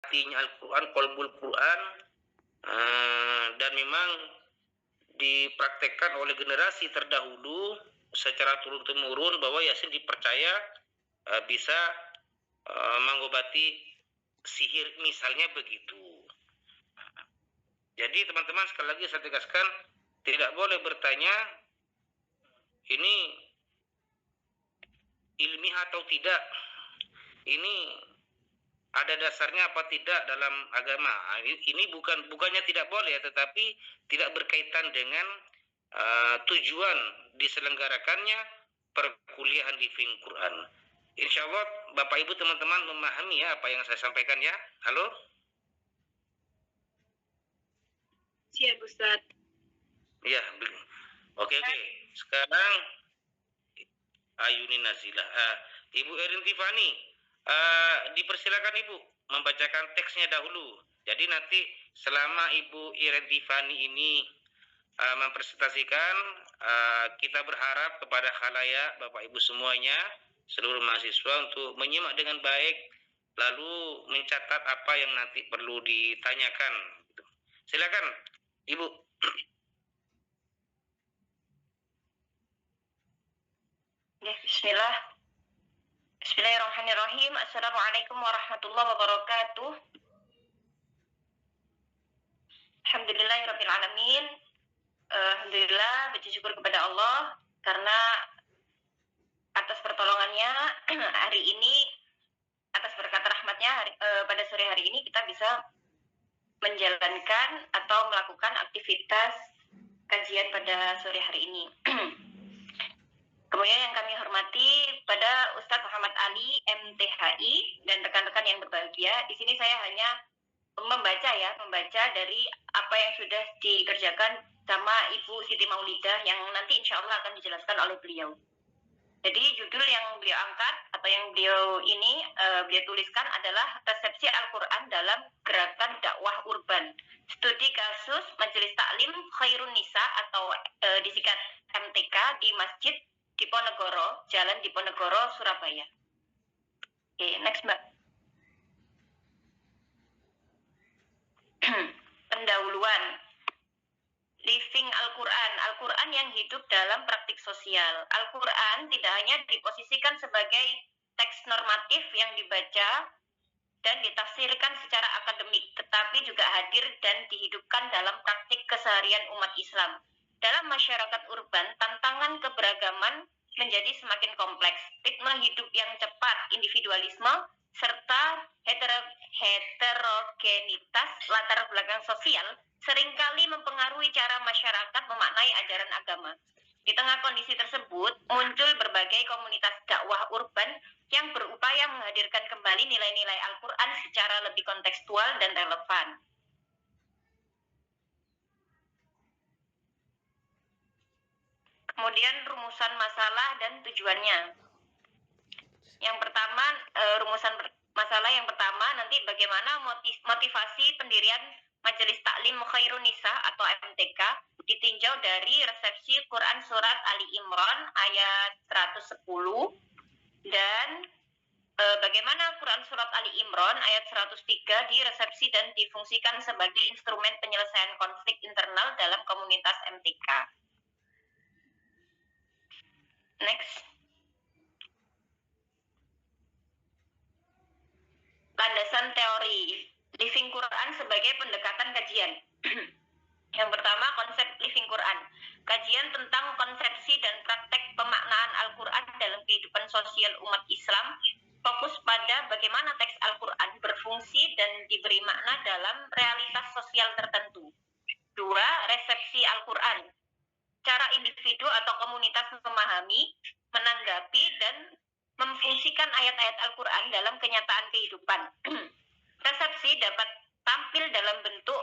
hatinya Al-Quran, qalbul Quran, dan memang dipraktekkan oleh generasi terdahulu secara turun-temurun bahwa Yasin dipercaya bisa mengobati sihir, misalnya begitu. Jadi teman-teman, sekali lagi saya tegaskan, tidak boleh bertanya ini ilmiah atau tidak, ini ada dasarnya apa tidak dalam agama. Ini bukannya tidak boleh, tetapi tidak berkaitan dengan tujuan diselenggarakannya perkuliahan living Quran. Insya Allah Bapak Ibu teman-teman memahami ya apa yang saya sampaikan ya. Halo? Siap Ustaz. Ya, oke. Sekarang Ayuni Nazilah. Ibu Erin Tiffany, dipersilakan Ibu membacakan teksnya dahulu. Jadi nanti selama Ibu Erin Tiffany ini mempresentasikan, kita berharap kepada khalayak Bapak Ibu semuanya, seluruh mahasiswa untuk menyimak dengan baik, lalu mencatat apa yang nanti perlu ditanyakan. Silakan Ibu. Bismillah. Bismillahirrahmanirrahim. Assalamualaikum warahmatullahi wabarakatuh. Alhamdulillahirrahmanirrahim. Alhamdulillah, puji syukur kepada Allah karena atas pertolongannya hari ini, atas berkat rahmatnya pada sore hari ini kita bisa menjalankan atau melakukan aktivitas kajian pada sore hari ini. Kemudian yang kami hormati pada Ustadz Muhammad Ali MTHI dan rekan-rekan yang berbahagia. Di sini saya hanya membaca dari apa yang sudah dikerjakan sama Ibu Siti Maulidah yang nanti insya Allah akan dijelaskan oleh beliau. Jadi judul yang beliau angkat atau yang beliau tuliskan adalah resepsi Al-Quran dalam gerakan dakwah urban. Studi kasus Majelis Taklim Khairun Nisa atau disingkat MTK di Masjid Diponegoro, Jalan Diponegoro, Surabaya. Oke, next Mbak. Pendahuluan. Living Al-Quran. Al-Quran yang hidup dalam praktik sosial. Al-Quran tidak hanya diposisikan sebagai teks normatif yang dibaca dan ditafsirkan secara akademik, tetapi juga hadir dan dihidupkan dalam praktik keseharian umat Islam. Dalam masyarakat urban, tantangan keberagaman menjadi semakin kompleks. Ritme hidup yang cepat, individualisme, serta heterogenitas latar belakang sosial seringkali mempengaruhi cara masyarakat memaknai ajaran agama. Di tengah kondisi tersebut, muncul berbagai komunitas dakwah urban yang berupaya menghadirkan kembali nilai-nilai Al-Quran secara lebih kontekstual dan relevan. Kemudian rumusan masalah dan tujuannya. Yang pertama, rumusan masalah yang pertama nanti bagaimana motivasi pendirian Majelis Taklim Khairun Nisa atau MTK ditinjau dari resepsi Quran Surat Ali Imran ayat 110 dan bagaimana Quran Surat Ali Imran ayat 103 diresepsi dan difungsikan sebagai instrumen penyelesaian konflik internal dalam komunitas MTK. Next. Landasan teori Living Quran sebagai pendekatan kajian. Yang pertama, konsep Living Quran. Kajian tentang konsepsi dan praktek pemaknaan Al-Quran dalam kehidupan sosial umat Islam fokus pada bagaimana teks Al-Quran berfungsi dan diberi makna dalam realitas sosial tertentu. 2. Resepsi Al-Quran. Cara individu atau komunitas memahami, menanggapi, dan memfungsikan ayat-ayat Al-Quran dalam kenyataan kehidupan. Resepsi dapat tampil dalam bentuk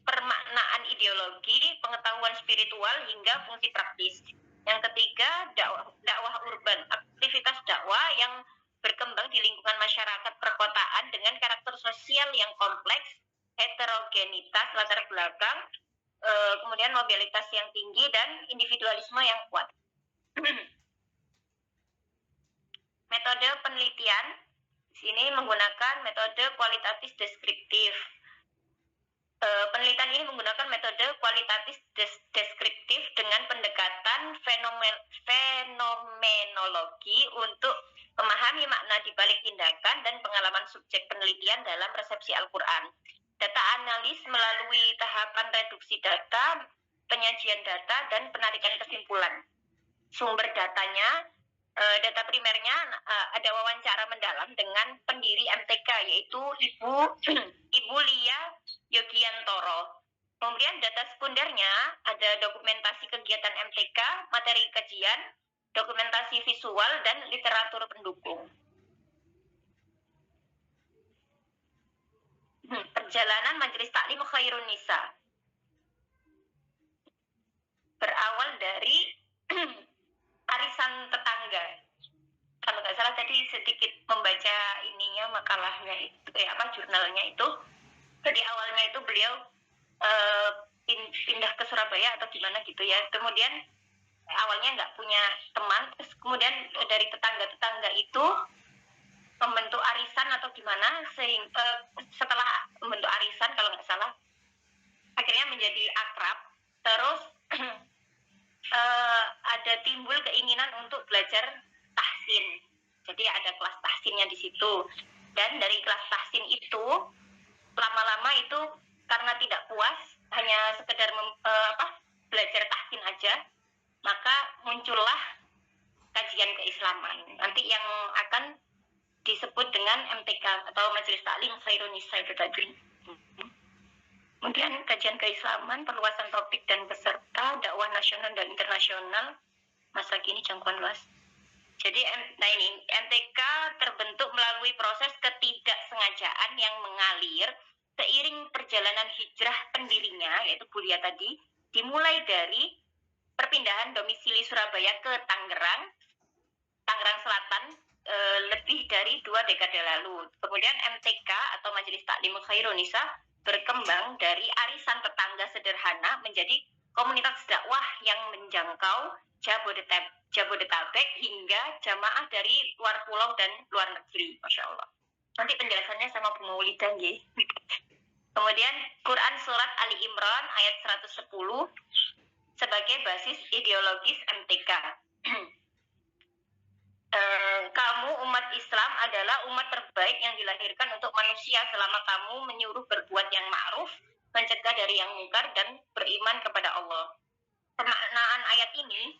permaknaan ideologi, pengetahuan spiritual, hingga fungsi praktis. Yang ketiga, dakwah urban, aktivitas dakwah yang berkembang di lingkungan masyarakat perkotaan dengan karakter sosial yang kompleks, heterogenitas latar belakang, kemudian mobilitas yang tinggi, dan individualisme yang kuat. Metode penelitian Sini menggunakan metode kualitatif deskriptif. Penelitian ini menggunakan metode kualitatif deskriptif dengan pendekatan fenomenologi untuk memahami makna di balik tindakan dan pengalaman subjek penelitian dalam resepsi Al-Quran. Data analis melalui tahapan reduksi data, penyajian data, dan penarikan kesimpulan. Sumber datanya, data primernya ada wawancara mendalam dengan pendiri MTK, yaitu Ibu Lia Yogiantoro. Kemudian data sekundernya ada dokumentasi kegiatan MTK, materi kajian, dokumentasi visual, dan literatur pendukung. Perjalanan Majelis Taklim Khairun Nisa berawal dari arisan tetangga. Kalau nggak salah tadi sedikit membaca ininya, makalahnya itu, jurnalnya itu. Jadi awalnya itu beliau pindah ke Surabaya atau gimana gitu ya. Kemudian awalnya nggak punya teman, terus kemudian dari tetangga-tetangga itu membentuk arisan atau gimana, sehingga setelah membentuk arisan kalau nggak salah akhirnya menjadi akrab. Terus ada timbul keinginan untuk belajar tahsin. Jadi ada kelas tahsinnya di situ. Dan dari kelas tahsin itu lama-lama itu karena tidak puas hanya sekedar belajar tahsin aja, maka muncullah kajian keislaman. Nanti yang akan disebut dengan MTK atau Majelis Taklim Khairun Nisa itu tadi. Kemudian kajian keislaman, perluasan topik dan peserta, dakwah nasional dan internasional, masa kini jangkauan luas. Jadi ini MTK terbentuk melalui proses ketidaksengajaan yang mengalir seiring perjalanan hijrah pendirinya, yaitu Bu Lia tadi, dimulai dari perpindahan domisili Surabaya ke Tangerang Selatan, lebih dari 2 dekade lalu. Kemudian MTK atau Majelis Taklim Khairun Nisa berkembang dari arisan tetangga sederhana menjadi komunitas dakwah yang menjangkau Jabodetabek hingga jamaah dari luar pulau dan luar negeri. Masya Allah. Nanti penjelasannya sama Bu Maulidah ya. Kemudian Quran Surat Ali Imran ayat 110 sebagai basis ideologis MTK. Kamu umat Islam adalah umat terbaik yang dilahirkan untuk manusia selama kamu menyuruh berbuat yang ma'ruf, mencegah dari yang mungkar, dan beriman kepada Allah. Pemaknaan ayat ini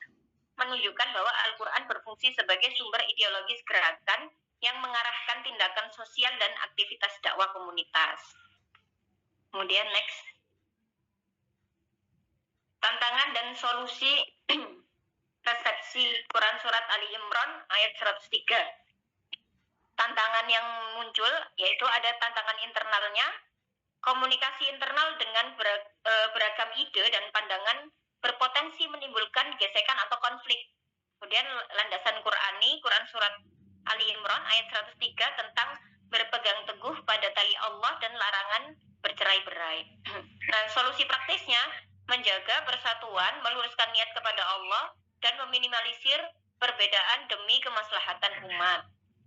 menunjukkan bahwa Al-Quran berfungsi sebagai sumber ideologis gerakan yang mengarahkan tindakan sosial dan aktivitas dakwah komunitas. Kemudian next. Tantangan dan solusi resepsi Quran Surat Ali Imran ayat 103. Tantangan yang muncul yaitu ada tantangan internalnya, komunikasi internal dengan beragam ide dan pandangan berpotensi menimbulkan gesekan atau konflik. Kemudian landasan Qurani, Quran Surat Ali Imran ayat 103 tentang berpegang teguh pada tali Allah dan larangan bercerai-berai. Nah, solusi praktisnya menjaga persatuan, meluruskan niat kepada Allah, dan meminimalisir perbedaan demi kemaslahatan umat.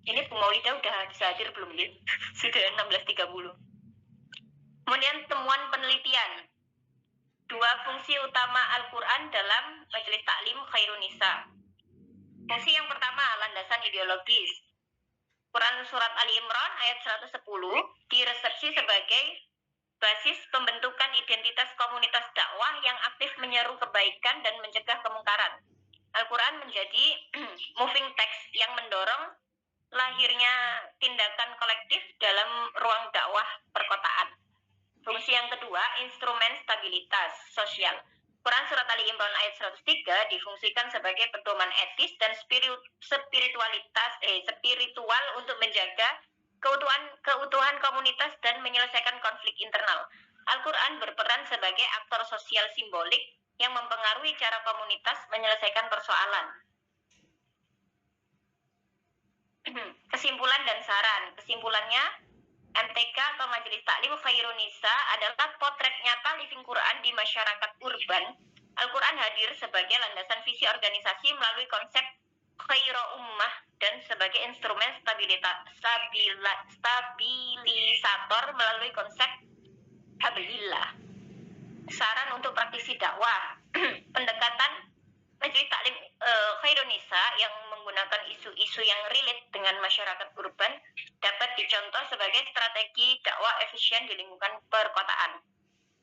Ini Bu Maulidah udah bisa hadir belum ya? Sudah 16.30. Kemudian temuan penelitian. 2 fungsi utama Al-Quran dalam Majelis Taklim Khairun Nisa. Fungsi yang pertama, landasan ideologis. Quran Surat Ali Imran ayat 110 diresepsi sebagai basis pembentukan identitas komunitas dakwah yang aktif menyeru kebaikan dan mencegah kemungkaran. Al-Quran menjadi moving text yang mendorong lahirnya tindakan kolektif dalam ruang dakwah perkotaan. Fungsi yang kedua, instrumen stabilitas sosial. Quran Surat Ali Imran ayat 103 difungsikan sebagai pedoman etis dan spiritual untuk menjaga keutuhan komunitas dan menyelesaikan konflik internal. Al-Quran berperan sebagai aktor sosial simbolik yang mempengaruhi cara komunitas menyelesaikan persoalan. Kesimpulan dan saran. Kesimpulannya, MTK atau Majelis Taklim Khairun Nisa adalah potret nyata living Quran di masyarakat urban. Al-Quran hadir sebagai landasan visi organisasi melalui konsep Khairu Ummah dan sebagai instrumen stabilisator melalui konsep hablillah. Saran untuk praktisi dakwah, pendekatan Majelis Taklim Khairun Nisa yang menggunakan isu-isu yang relate dengan masyarakat urban dapat dicontoh sebagai strategi dakwah efisien di lingkungan perkotaan.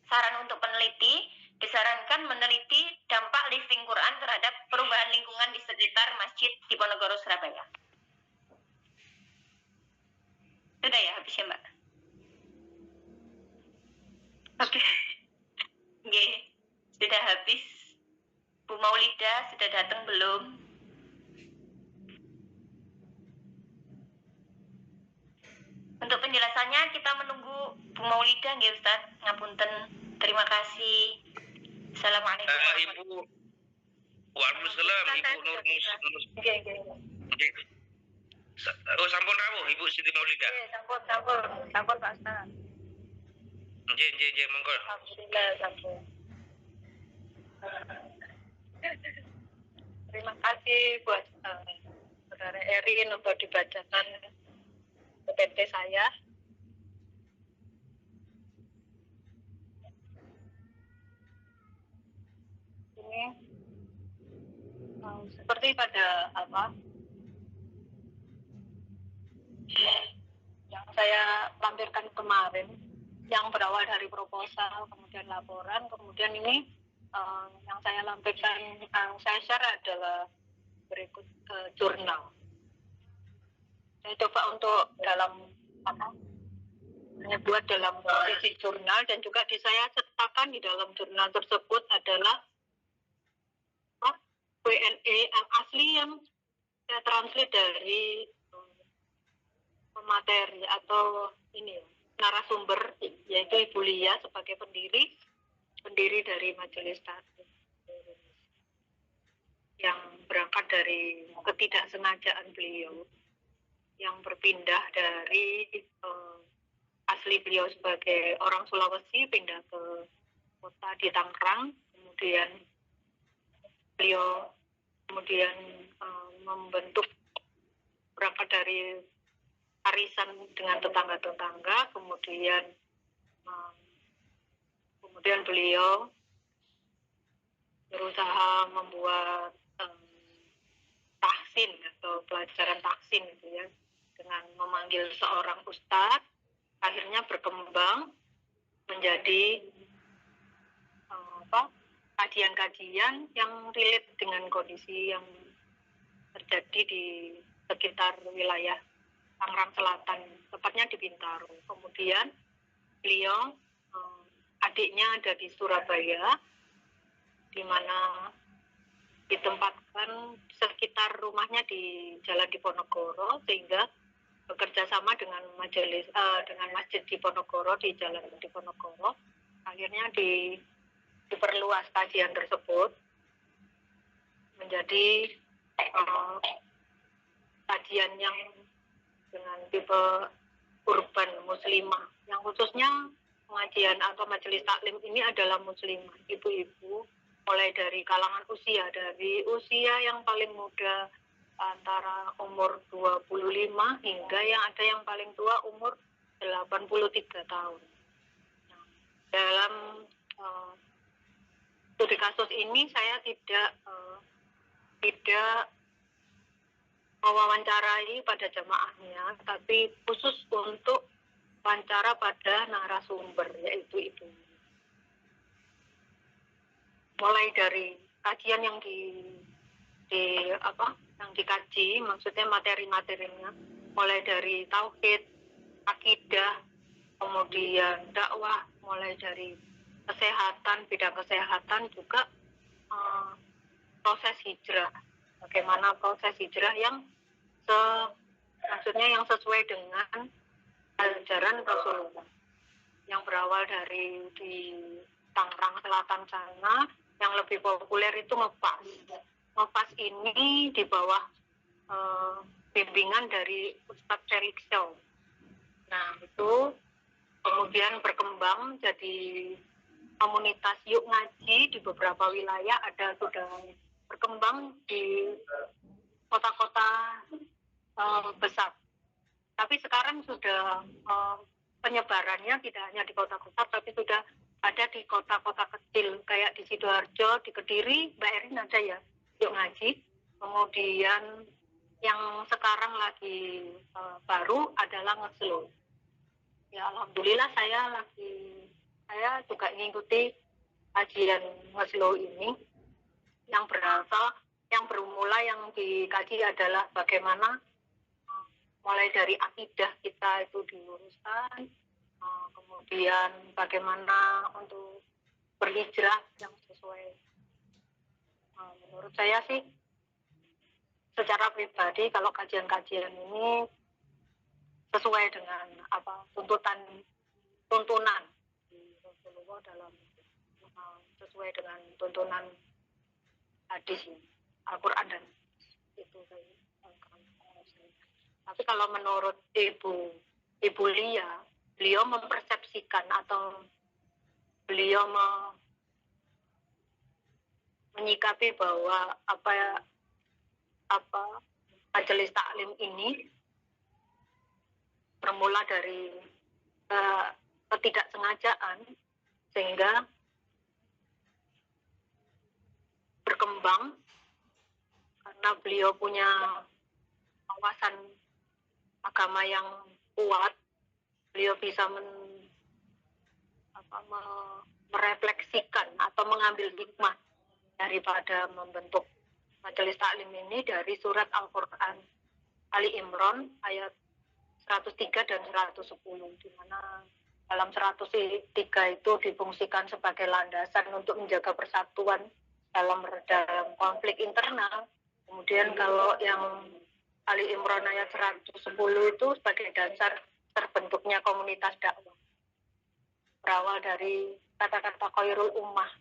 Saran untuk peneliti, disarankan meneliti dampak living Quran terhadap perubahan lingkungan di sekitar Masjid Diponegoro, Surabaya. Sudah ya, habis ya Mbak? Oke. Oke, sudah habis. Bu Maulida sudah datang belum? Untuk penjelasannya kita menunggu Bu Maulida nggih Ustaz. Ngapunten. Terima kasih. Assalamualaikum Ibu. Waalaikumsalam Ibu Nur Oke. Oh, sampun rawuh Ibu Siti Maulida. Sampun Pak Ustaz. Nggih, monggo. Alhamdulillah sampun. Terima kasih buat Saudara Erin untuk dibacakan PPT saya. Ini seperti pada yang saya lampirkan kemarin, yang berawal dari proposal, kemudian laporan, kemudian ini yang saya lampirkan, yang saya share adalah berikut jurnal. Saya coba untuk buat dalam posisi jurnal, dan juga saya sertakan di dalam jurnal tersebut adalah WNE yang asli yang saya translate dari pemateri atau narasumber, yaitu Ibu Lia sebagai pendiri dari Majelis Taklim yang berangkat dari ketidaksengajaan beliau yang berpindah dari asli beliau sebagai orang Sulawesi pindah ke kota di Tangerang, kemudian beliau membentuk berangkat dari arisan dengan tetangga-tetangga, kemudian beliau berusaha membuat tahsin atau pelajaran tahsin gitu ya, dengan memanggil seorang ustadz, akhirnya berkembang menjadi kajian-kajian yang relate dengan kondisi yang terjadi di sekitar wilayah Tangerang Selatan, tepatnya di Bintaro. Kemudian beliau adiknya ada di Surabaya, di mana ditempatkan sekitar rumahnya di Jalan Diponegoro, sehingga bekerja sama dengan Masjid Diponegoro di Jalan Diponegoro, akhirnya diperluas kajian tersebut menjadi kajian yang dengan tipe urban muslimah, yang khususnya pengajian atau majelis taklim ini adalah muslimah, ibu-ibu, mulai dari kalangan usia, dari usia yang paling muda antara umur 25 hingga yang ada yang paling tua umur 83 tahun. Nah, dalam studi kasus ini saya tidak mewawancarai pada jamaahnya, tapi khusus untuk wawancara pada narasumber, yaitu ibu. Mulai dari kajian yang dikaji, maksudnya materi-materinya, mulai dari tauhid, akidah, kemudian dakwah, mulai dari kesehatan, bidang kesehatan, juga proses hijrah. Bagaimana proses hijrah yang sesuai dengan ajaran Rasulullah, yang berawal dari di Tangerang Selatan sana, yang lebih populer itu Ngepas. Ngepas ini di bawah bimbingan dari Ustadz Felix Shaw. Nah, itu kemudian berkembang jadi komunitas Yuk Ngaji di beberapa wilayah, sudah berkembang di kota-kota besar. Tapi sekarang sudah penyebarannya tidak hanya di kota besar, tapi sudah ada di kota-kota kecil kayak di Sidoarjo, di Kediri, Mbak Erin ada ya, yuk ngaji. Kemudian yang sekarang lagi baru adalah ngeslow. Ya alhamdulillah saya juga mengikuti kajian ngeslow ini yang bermula yang dikaji adalah bagaimana mulai dari akidah kita itu diluruskan, kemudian bagaimana untuk berhijrah yang sesuai. Menurut saya sih secara pribadi kalau kajian-kajian ini sesuai dengan tuntunan di Rasulullah dalam sesuai dengan tuntunan hadis Al-Quran dan itu saya. Tapi kalau menurut Ibu Lia, beliau mempersepsikan atau beliau menyikapi bahwa majelis taklim ini bermula dari ketidaksengajaan sehingga berkembang karena beliau punya wawasan agama yang kuat, beliau bisa merefleksikan atau mengambil hikmah daripada membentuk majelis taklim ini dari surat Al-Quran Ali Imran ayat 103 dan 110, di mana dalam 103 itu difungsikan sebagai landasan untuk menjaga persatuan dalam konflik internal. Kemudian kalau yang Ali Imran ayat 110 itu sebagai dasar terbentuknya komunitas dakwah. Berawal dari kata-kata khairul ummah.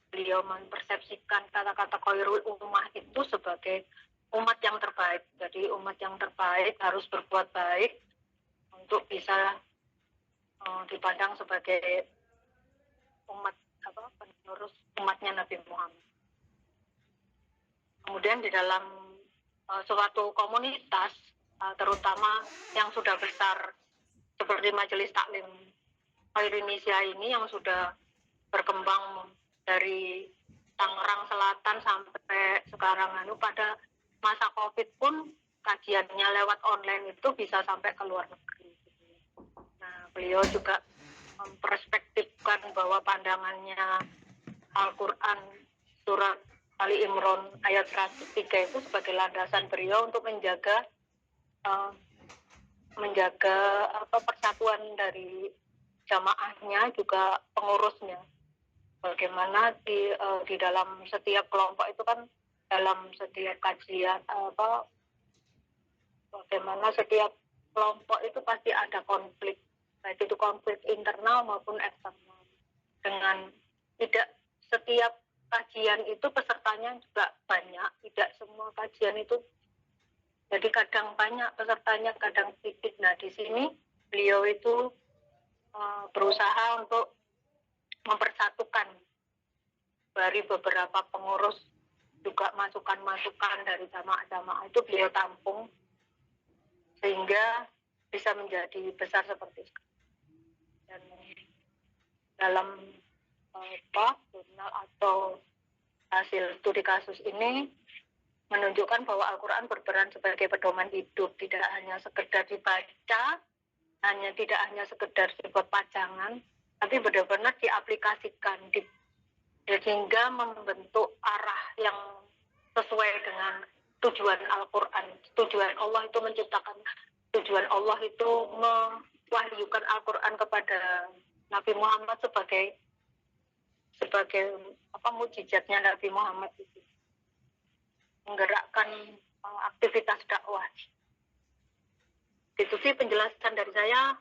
Beliau mempersepsikan kata-kata khairul ummah itu sebagai umat yang terbaik. Jadi umat yang terbaik harus berbuat baik untuk bisa dipandang sebagai umat penerus umatnya Nabi Muhammad. Kemudian di dalam suatu komunitas, terutama yang sudah besar seperti Majelis Taklim Indonesia ini yang sudah berkembang dari Tangerang Selatan sampai sekarang pada masa COVID pun kajiannya lewat online itu bisa sampai ke luar negeri. Nah, beliau juga memperspektifkan bahwa pandangannya Al-Quran surat Ali Imran ayat 103 itu sebagai landasan beliau untuk menjaga persatuan dari jamaahnya juga pengurusnya. Bagaimana di dalam setiap kelompok itu kan dalam setiap kajian bagaimana setiap kelompok itu pasti ada konflik, baik itu konflik internal maupun eksternal. Dengan tidak setiap kajian itu pesertanya juga banyak, tidak semua kajian itu jadi kadang banyak pesertanya, kadang sedikit. Nah di sini beliau itu berusaha untuk mempersatukan dari beberapa pengurus, juga masukan-masukan dari jamaah-jamaah itu beliau tampung sehingga bisa menjadi besar seperti itu. Dan dalam jurnal atau hasil studi kasus ini menunjukkan bahwa Al-Quran berperan sebagai pedoman hidup, tidak hanya sekedar dibaca, tidak hanya sekedar dibuat pajangan, tapi benar-benar diaplikasikan sehingga membentuk arah yang sesuai dengan tujuan Al-Quran. Tujuan Allah itu menciptakan, tujuan Allah itu mewahyukan Al-Quran kepada Nabi Muhammad sebagai mukjizatnya Nabi Muhammad itu menggerakkan aktivitas dakwah. Itu sih penjelasan dari saya.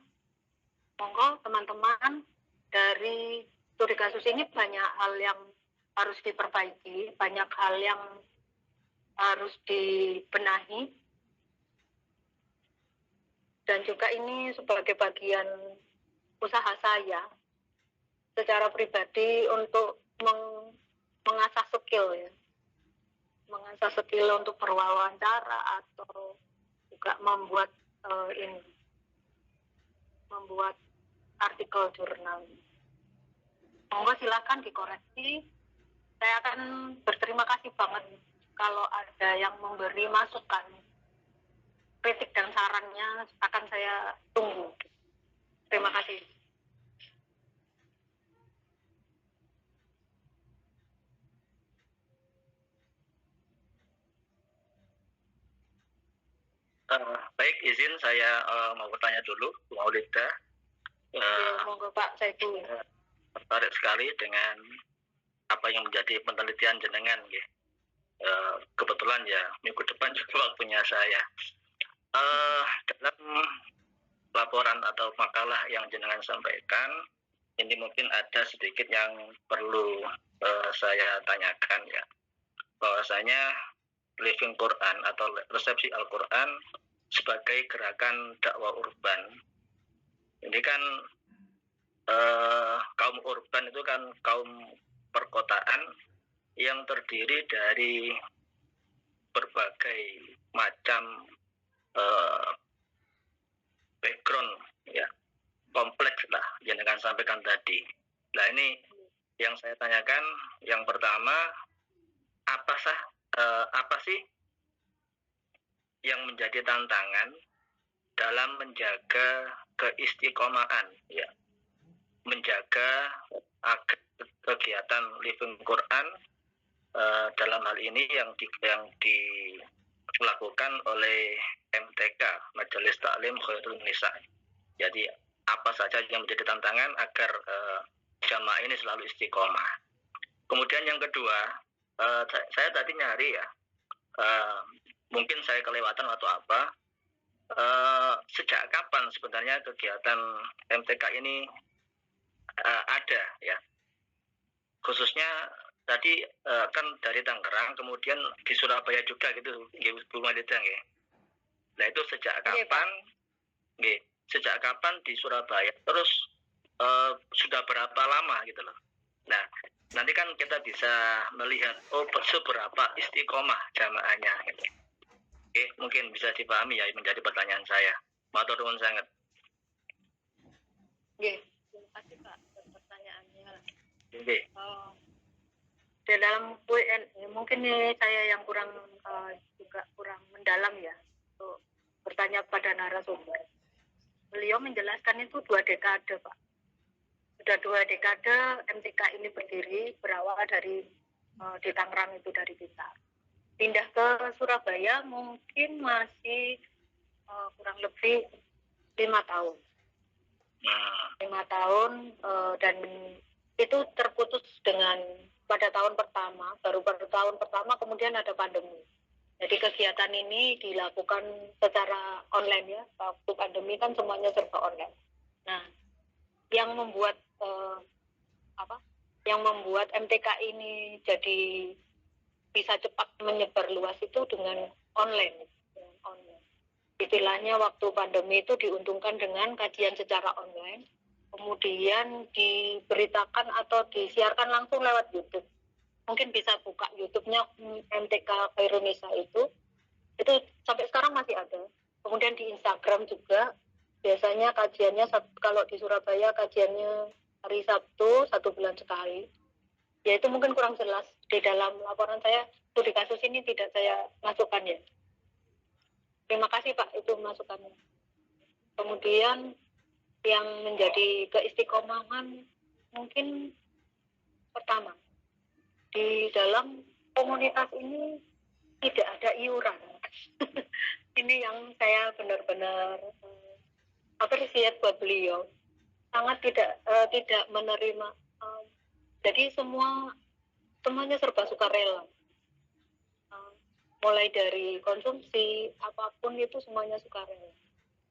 Monggo teman-teman, dari studi kasus ini banyak hal yang harus diperbaiki, banyak hal yang harus dibenahi, dan juga ini sebagai bagian usaha saya secara pribadi untuk mengasah skill ya, mengasah skill untuk berwawancara atau juga membuat membuat artikel jurnal. Monggo silakan dikoreksi. Saya akan berterima kasih banget kalau ada yang memberi masukan, kritik dan sarannya akan saya tunggu. Terima kasih. Baik, izin saya mau bertanya dulu, Bu Maulida. Monggo Pak Saiku. Tertarik sekali dengan apa yang menjadi penelitian jenengan, ya. Kebetulan ya minggu depan juga waktunya saya. Dalam laporan atau makalah yang jenengan sampaikan, ini mungkin ada sedikit yang perlu saya tanyakan, ya. Bahwasanya Living Quran atau resepsi Al-Quran sebagai gerakan dakwah urban. Ini kan kaum urban itu kan kaum perkotaan yang terdiri dari berbagai macam background, ya, kompleks lah yang dengan sampaikan tadi. Nah, ini yang saya tanyakan, yang pertama, apa sih yang menjadi tantangan dalam menjaga keistiqomahan, ya, menjaga agar kegiatan Living Quran dalam hal ini yang dilakukan oleh MTK, Majelis Taklim Khairun Nisa. Jadi apa saja yang menjadi tantangan agar jamaah ini selalu istiqomah. Kemudian yang kedua, saya tadi nyari, ya, mungkin saya kelewatan atau apa, sejak kapan sebenarnya kegiatan MTK ini ada, ya, khususnya tadi kan dari Tangerang, kemudian di Surabaya juga gitu, Bu Maulida, ya. Nah, itu sejak kapan, sejak kapan di Surabaya, terus sudah berapa lama gitu loh. Nah, nanti kan kita bisa melihat seberapa istiqomah jamaahnya, gitu. Oke, mungkin bisa dipahami, ya, menjadi pertanyaan saya. Matur nuwun sangat. Terima kasih Pak atas pertanyaannya. Di dalam Q&A mungkin nih saya yang juga kurang mendalam, ya, untuk bertanya pada narasumber. Beliau menjelaskan itu 2 dekade, Pak. Sudah 2 dekade MTK ini berdiri, berawal dari di Tangerang itu, dari Blitar. Pindah ke Surabaya mungkin masih kurang lebih 5 tahun. 5 tahun, dan itu terputus dengan pada tahun pertama, baru tahun pertama kemudian ada pandemi. Jadi kegiatan ini dilakukan secara online, ya. Waktu pandemi kan semuanya serba online. Nah, yang membuat MTK ini jadi bisa cepat menyebar luas itu dengan online. Istilahnya waktu pandemi itu diuntungkan dengan kajian secara online, kemudian diberitakan atau disiarkan langsung lewat YouTube. Mungkin bisa buka YouTube-nya MTK Khairun Nisa itu sampai sekarang masih ada. Kemudian di Instagram juga, biasanya kajiannya, kalau di Surabaya kajiannya hari Sabtu 1 bulan sekali. Ya, itu mungkin kurang jelas di dalam laporan saya, itu di kasus ini tidak saya masukkan, ya. Terima kasih Pak, itu masukannya. Kemudian yang menjadi keistiqomahan mungkin pertama, di dalam komunitas ini tidak ada iuran. Ini yang saya benar-benar apresiat buat beliau. Sangat tidak menerima. Jadi semuanya serba sukarela. Mulai dari konsumsi apapun itu semuanya sukarela.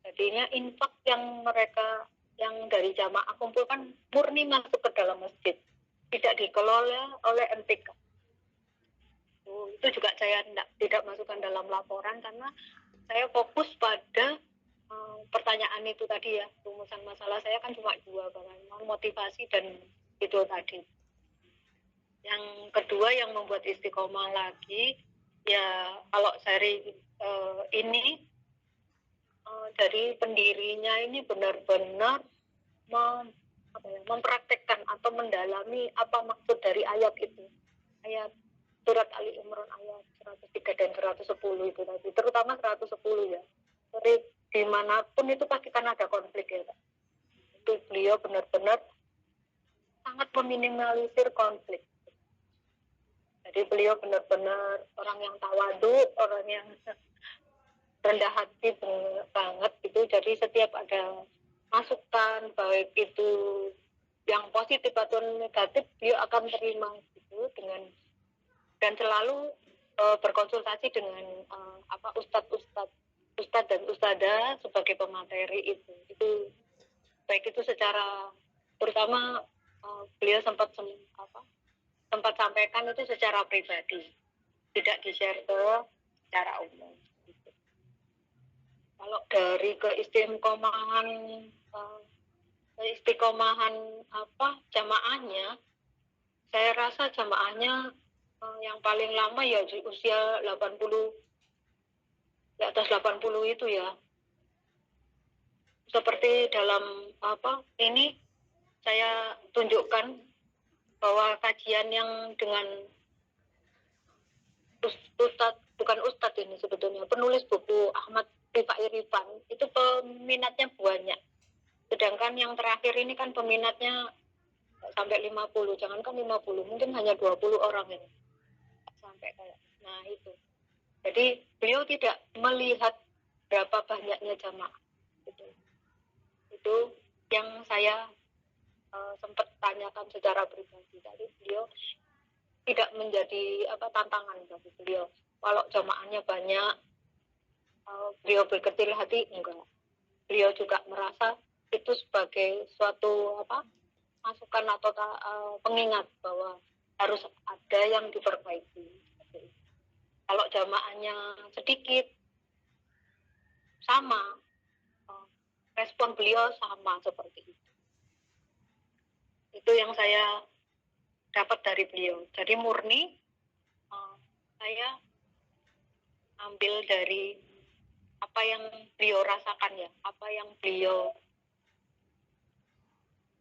Jadinya infak yang dari jamaah kumpulkan murni masuk ke dalam masjid, tidak dikelola oleh MTK. Itu juga saya tidak masukkan dalam laporan karena saya fokus pada pertanyaan itu tadi, ya. Rumusan masalah saya kan cuma 2, bagaimana motivasi dan itu tadi. Yang kedua yang membuat istiqomah lagi, Ya kalau dari ini dari pendirinya ini benar-benar mempraktekkan atau mendalami apa maksud dari ayat itu. Ayat surat Ali Imran ayat 103 dan 110 itu tadi, terutama 110 ya. Jadi dimanapun itu pasti kan ada konflik ya Pak. Itu beliau benar-benar sangat meminimalisir konflik. Jadi beliau benar-benar orang yang tawadu, orang yang rendah hati banget gitu. Jadi setiap ada masukan baik itu yang positif atau negatif dia akan terima gitu dengan dan selalu berkonsultasi dengan ustadz dan ustadzah sebagai pemateri itu baik itu secara terutama beliau sempat sampaikan itu secara pribadi tidak di-share ke secara umum gitu. Kalau dari keistiqomahan jamaahnya, saya rasa jamaahnya yang paling lama ya di usia 80, di atas 80 itu ya. Seperti dalam ini saya tunjukkan bahwa kajian yang dengan bukan ustadz ini sebetulnya, penulis buku Ahmad Rifai Rifan, itu peminatnya banyak. Sedangkan yang terakhir ini kan peminatnya sampai 50, jangankan 50, mungkin hanya 20 orang ini. Sampai kayak, nah itu. Jadi beliau tidak melihat berapa banyaknya jamaah. Itu yang saya sempat tanyakan secara pribadi. Tadi beliau tidak menjadi tantangan bagi beliau. Kalau jamaahnya banyak, beliau berkecil hati, enggak. Beliau juga merasa itu sebagai suatu masukan atau pengingat bahwa harus ada yang diperbaiki. Kalau jamaahnya sedikit, sama, respon beliau sama seperti itu. Itu yang saya dapat dari beliau. Jadi murni saya ambil dari apa yang beliau rasakan ya, apa yang beliau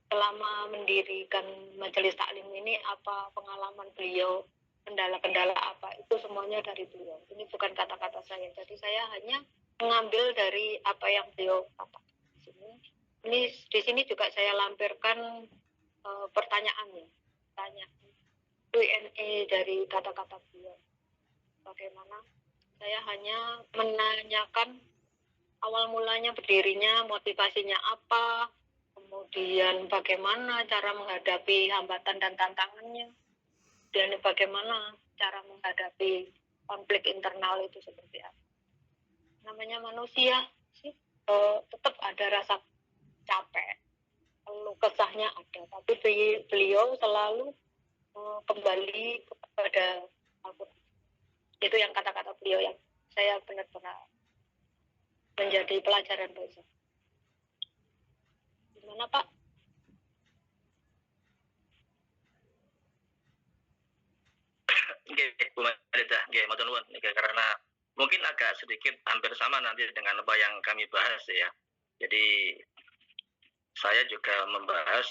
selama mendirikan majelis taklim ini, apa pengalaman beliau, kendala-kendala apa, itu semuanya dari beliau. Ini bukan kata-kata saya. Jadi saya hanya mengambil dari apa yang beliau katakan di sini. Ini di sini juga saya lampirkan pertanyaannya, Q&A dari kata-kata beliau. Bagaimana? Saya hanya menanyakan awal mulanya berdirinya, motivasinya apa, kemudian bagaimana cara menghadapi hambatan dan tantangannya, dan bagaimana cara menghadapi konflik internal itu seperti apa. Namanya manusia sih, tetap ada rasa capek, lalu kesahnya ada, tapi beliau selalu kembali kepada Al-Quran. Itu yang kata-kata beliau yang saya benar-benar menjadi pelajaran bagi. Gimana Pak? Nggih, Bu Marita, nggih, matur nuwun. Karena mungkin agak sedikit hampir sama nanti dengan apa yang kami bahas ya. Jadi saya juga membahas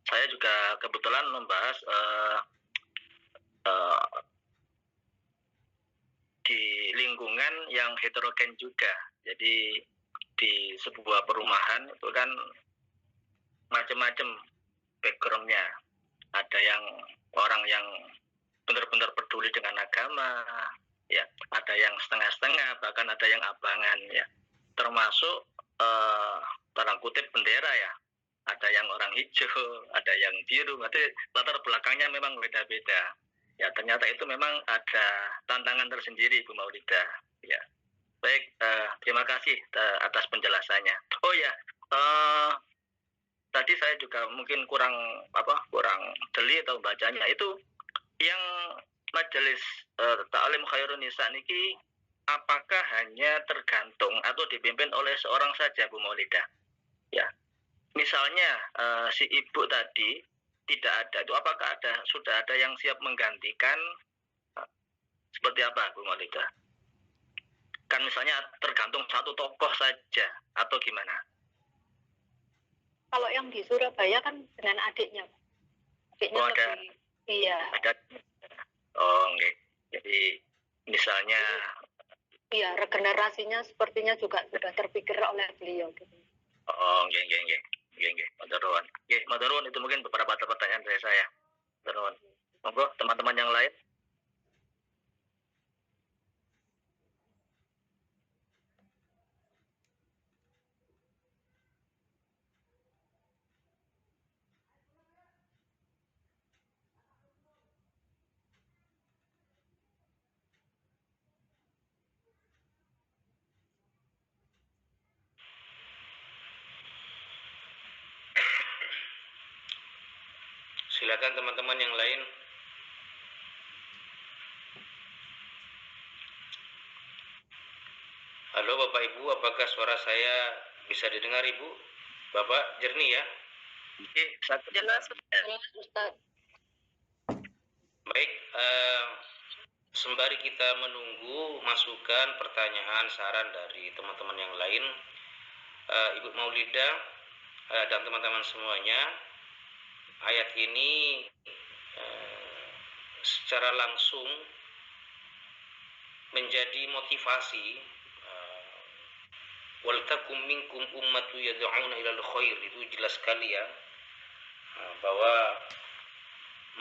saya juga kebetulan membahas di lingkungan yang heterogen juga. Jadi di sebuah perumahan itu kan macam-macam backgroundnya. Ada yang orang yang benar-benar peduli dengan agama, ya, ada yang setengah-setengah, bahkan ada yang abangan, ya. Termasuk tanda kutip bendera ya. Ada yang orang hijau, ada yang biru, berarti latar belakangnya memang beda-beda. Ya, ternyata itu memang ada tantangan tersendiri, Bu Maulida. Ya, baik, terima kasih atas penjelasannya. Oh ya, tadi saya juga mungkin kurang jeli atau bacanya itu yang majelis Ta'lim Khairun Nisa niki apakah hanya tergantung atau dipimpin oleh seorang saja, Bu Maulida? Ya, misalnya si ibu tadi tidak ada, itu apakah sudah ada yang siap menggantikan? Seperti apa, Bu Malika? Kan misalnya tergantung satu tokoh saja atau gimana? Kalau yang di Surabaya kan dengan adiknya. Adiknya Oh, ada. lebih, iya. Ada. Oh, okay. Jadi misalnya Iya, regenerasinya sepertinya juga sudah terpikir oleh beliau gitu. oh, nggih nggih nggih. Nggih nggih, matur nuwun. Nggih, matur nuwun, itu mungkin beberapa pertanyaan dari saya. Matur nuwun. Monggo teman-teman yang lain. Silakan teman-teman yang lain. Halo Bapak Ibu, apakah suara saya bisa didengar Ibu? Bapak jernih ya? Nggih, Jelas, Ustaz. Baik, sembari kita menunggu masukan, pertanyaan, saran dari teman-teman yang lain, Ibu Maulida dan teman-teman semuanya, ayat ini secara langsung menjadi motivasi. Wal takum minkum ummatu yad'una ilal khair, itu jelas sekali ya, bahwa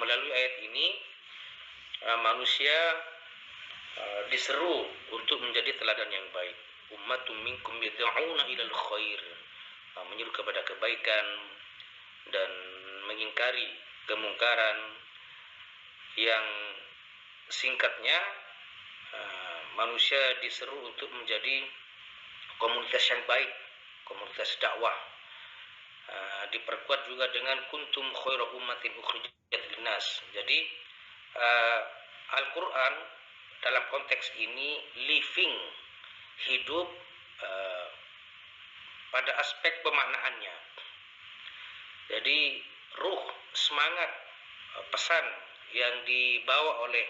melalui ayat ini manusia diseru untuk menjadi teladan yang baik. Ummatum minkum yad'una ilal khair, menyuruh kepada kebaikan dan mengingkari kemungkaran, yang singkatnya manusia diseru untuk menjadi komunitas yang baik, komunitas dakwah. Diperkuat juga dengan kuntum khairu ummatin ukhrijat linnas. Jadi Al-Quran dalam konteks ini living, hidup pada aspek pemaknaannya. Jadi ruh, semangat, pesan yang dibawa oleh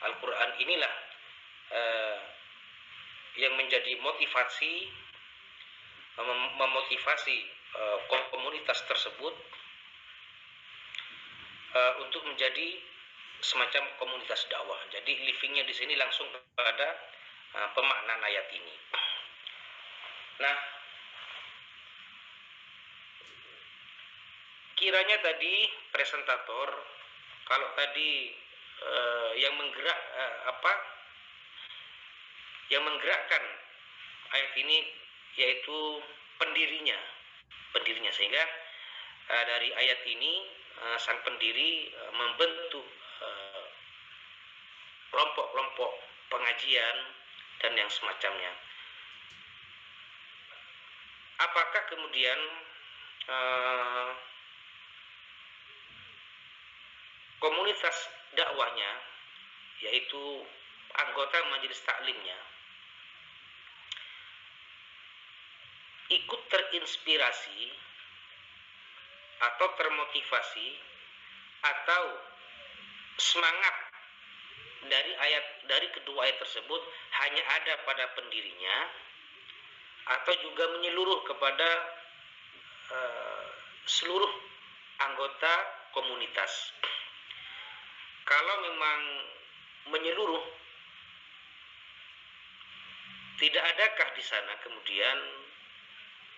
Al-Quran inilah yang menjadi motivasi, memotivasi komunitas tersebut untuk menjadi semacam komunitas dakwah. Jadi livingnya di sini langsung pada pemaknaan ayat ini. Nah, kiranya tadi presentator, kalau tadi yang menggerakkan ayat ini yaitu pendirinya, sehingga dari ayat ini sang pendiri membentuk kelompok-kelompok pengajian dan yang semacamnya. Apakah kemudian komunitas dakwahnya, yaitu anggota majelis taklimnya, ikut terinspirasi atau termotivasi atau semangat dari kedua ayat tersebut hanya ada pada pendirinya atau juga menyeluruh kepada seluruh anggota komunitas. Kalau memang menyeluruh, tidak adakah di sana kemudian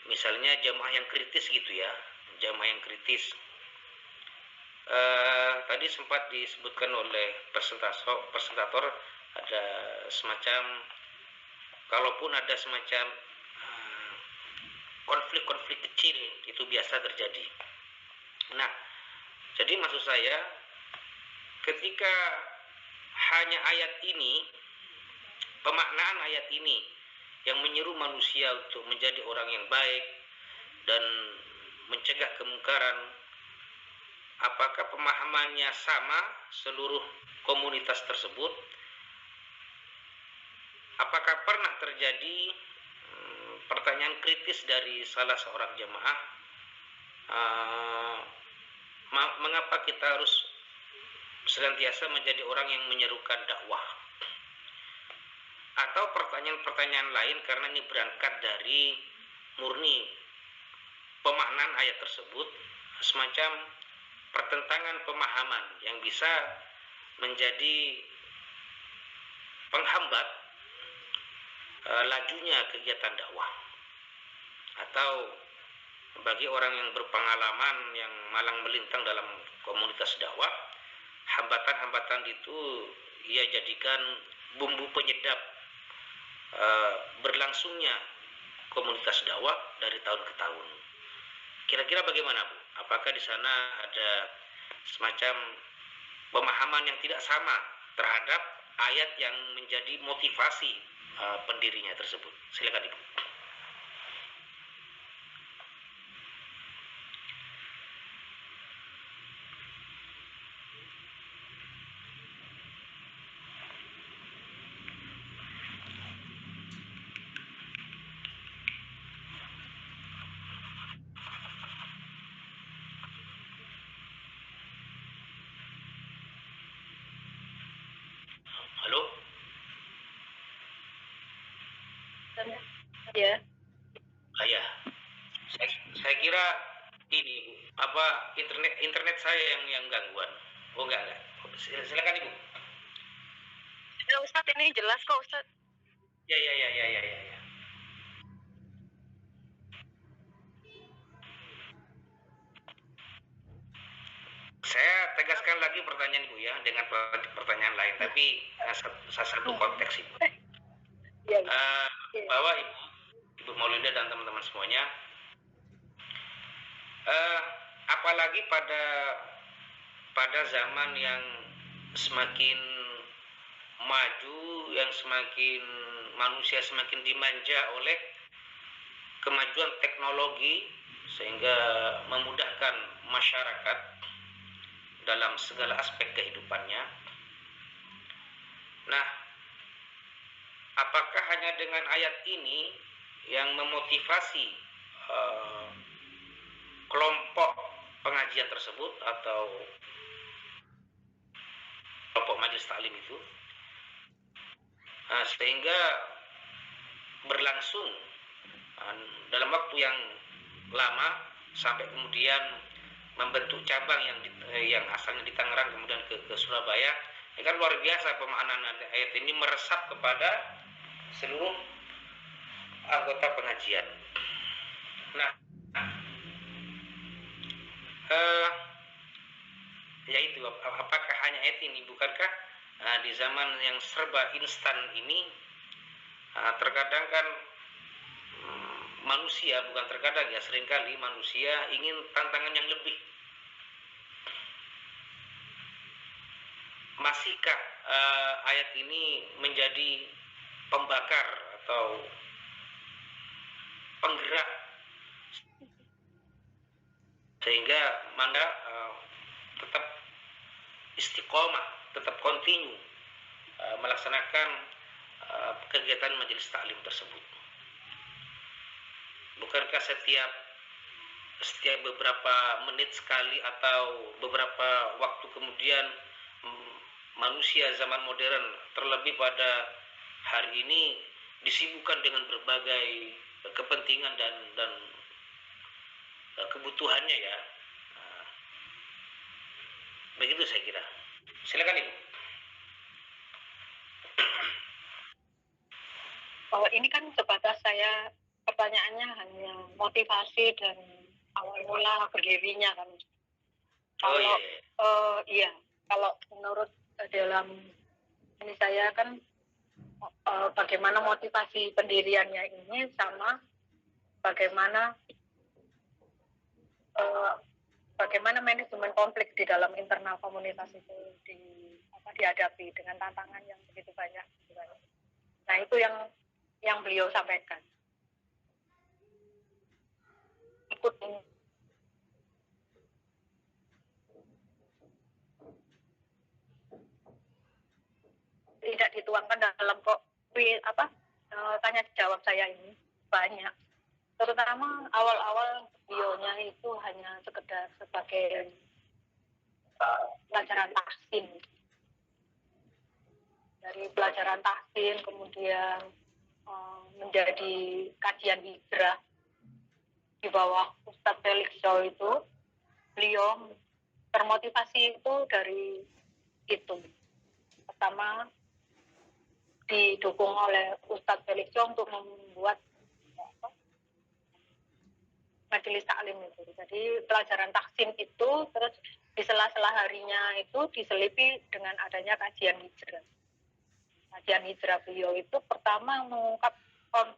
misalnya jamaah yang kritis gitu ya, jamaah yang kritis. Tadi sempat disebutkan oleh presentator ada semacam, kalaupun ada semacam konflik-konflik kecil itu biasa terjadi. Nah, jadi maksud saya, ketika hanya ayat ini, pemaknaan ayat ini yang menyeru manusia untuk menjadi orang yang baik dan mencegah kemungkaran, apakah pemahamannya sama seluruh komunitas tersebut? Apakah pernah terjadi pertanyaan kritis dari salah seorang jemaah uh, mengapa kita harus senantiasa menjadi orang yang menyerukan dakwah? Atau pertanyaan-pertanyaan lain, karena ini berangkat dari murni pemaknaan ayat tersebut, semacam pertentangan pemahaman yang bisa menjadi penghambat lajunya kegiatan dakwah. Atau bagi orang yang berpengalaman, yang malang melintang dalam komunitas dakwah, hambatan-hambatan itu ia jadikan bumbu penyedap berlangsungnya komunitas dakwah dari tahun ke tahun. Kira-kira bagaimana, Bu? Apakah di sana ada semacam pemahaman yang tidak sama terhadap ayat yang menjadi motivasi pendirinya tersebut? Silakan, Ibu. Halo? Ya. Ya. Saya kira ini, Bu, apa internet saya yang gangguan. Oh, enggak. Silakan, Ibu. Ya, Ustadz, ini jelas kok, Ustadz. Ya. Saya tegaskan lagi pertanyaan Ibu ya, dengan pertanyaan lain, tapi satu konteks Ibu. Ya. Bahwa Ibu Maulida dan teman-teman semuanya, apalagi pada zaman yang semakin maju, yang manusia semakin dimanja oleh kemajuan teknologi, sehingga memudahkan masyarakat dalam segala aspek kehidupannya. Nah, apakah hanya dengan ayat ini yang memotivasi kelompok pengajian tersebut atau kelompok majelis taklim itu, sehingga berlangsung dalam waktu yang lama sampai kemudian membentuk cabang yang asalnya di Tangerang kemudian ke Surabaya? Ini kan luar biasa pemaknaan ayat ini meresap kepada seluruh anggota pengajian. Nah, yaitu apakah hanya ayat ini? Bukankah di zaman yang serba instan ini, terkadang kan manusia, bukan terkadang ya, seringkali manusia ingin tantangan yang lebih. Masihkah ayat ini menjadi pembakar atau penggerak sehingga Manda tetap istiqomah, tetap kontinu melaksanakan kegiatan majelis taklim tersebut? Bukankah setiap beberapa menit sekali atau beberapa waktu kemudian manusia zaman modern, terlebih pada hari ini, disibukkan dengan berbagai kepentingan dan kebutuhannya ya. Begitu saya kira. Silakan, Ibu. Oh, ini kan sebatas saya, pertanyaannya hanya motivasi dan awal mula berdirinya kan. Kalau iya, kalau menurut dalam ini saya kan bagaimana motivasi pendiriannya ini sama bagaimana manajemen konflik di dalam internal komunitas itu dihadapi dengan tantangan yang begitu banyak. Nah, itu yang beliau sampaikan. Ikut tidak dituangkan dalam tanya jawab saya ini banyak, terutama awal-awal beliau beliaunya itu hanya sekedar sebagai pelajaran tahsin. Dari pelajaran tahsin kemudian menjadi kajian hijrah di bawah Ustadz Felix Zhou itu, beliau termotivasi itu dari itu. Pertama, didukung oleh Ustadz Felix Zhou untuk membuat majelis taklim itu. Jadi pelajaran tahsin itu terus di sela-sela harinya itu diselipi dengan adanya kajian hijrah. Kajian hijrah beliau itu pertama mengungkap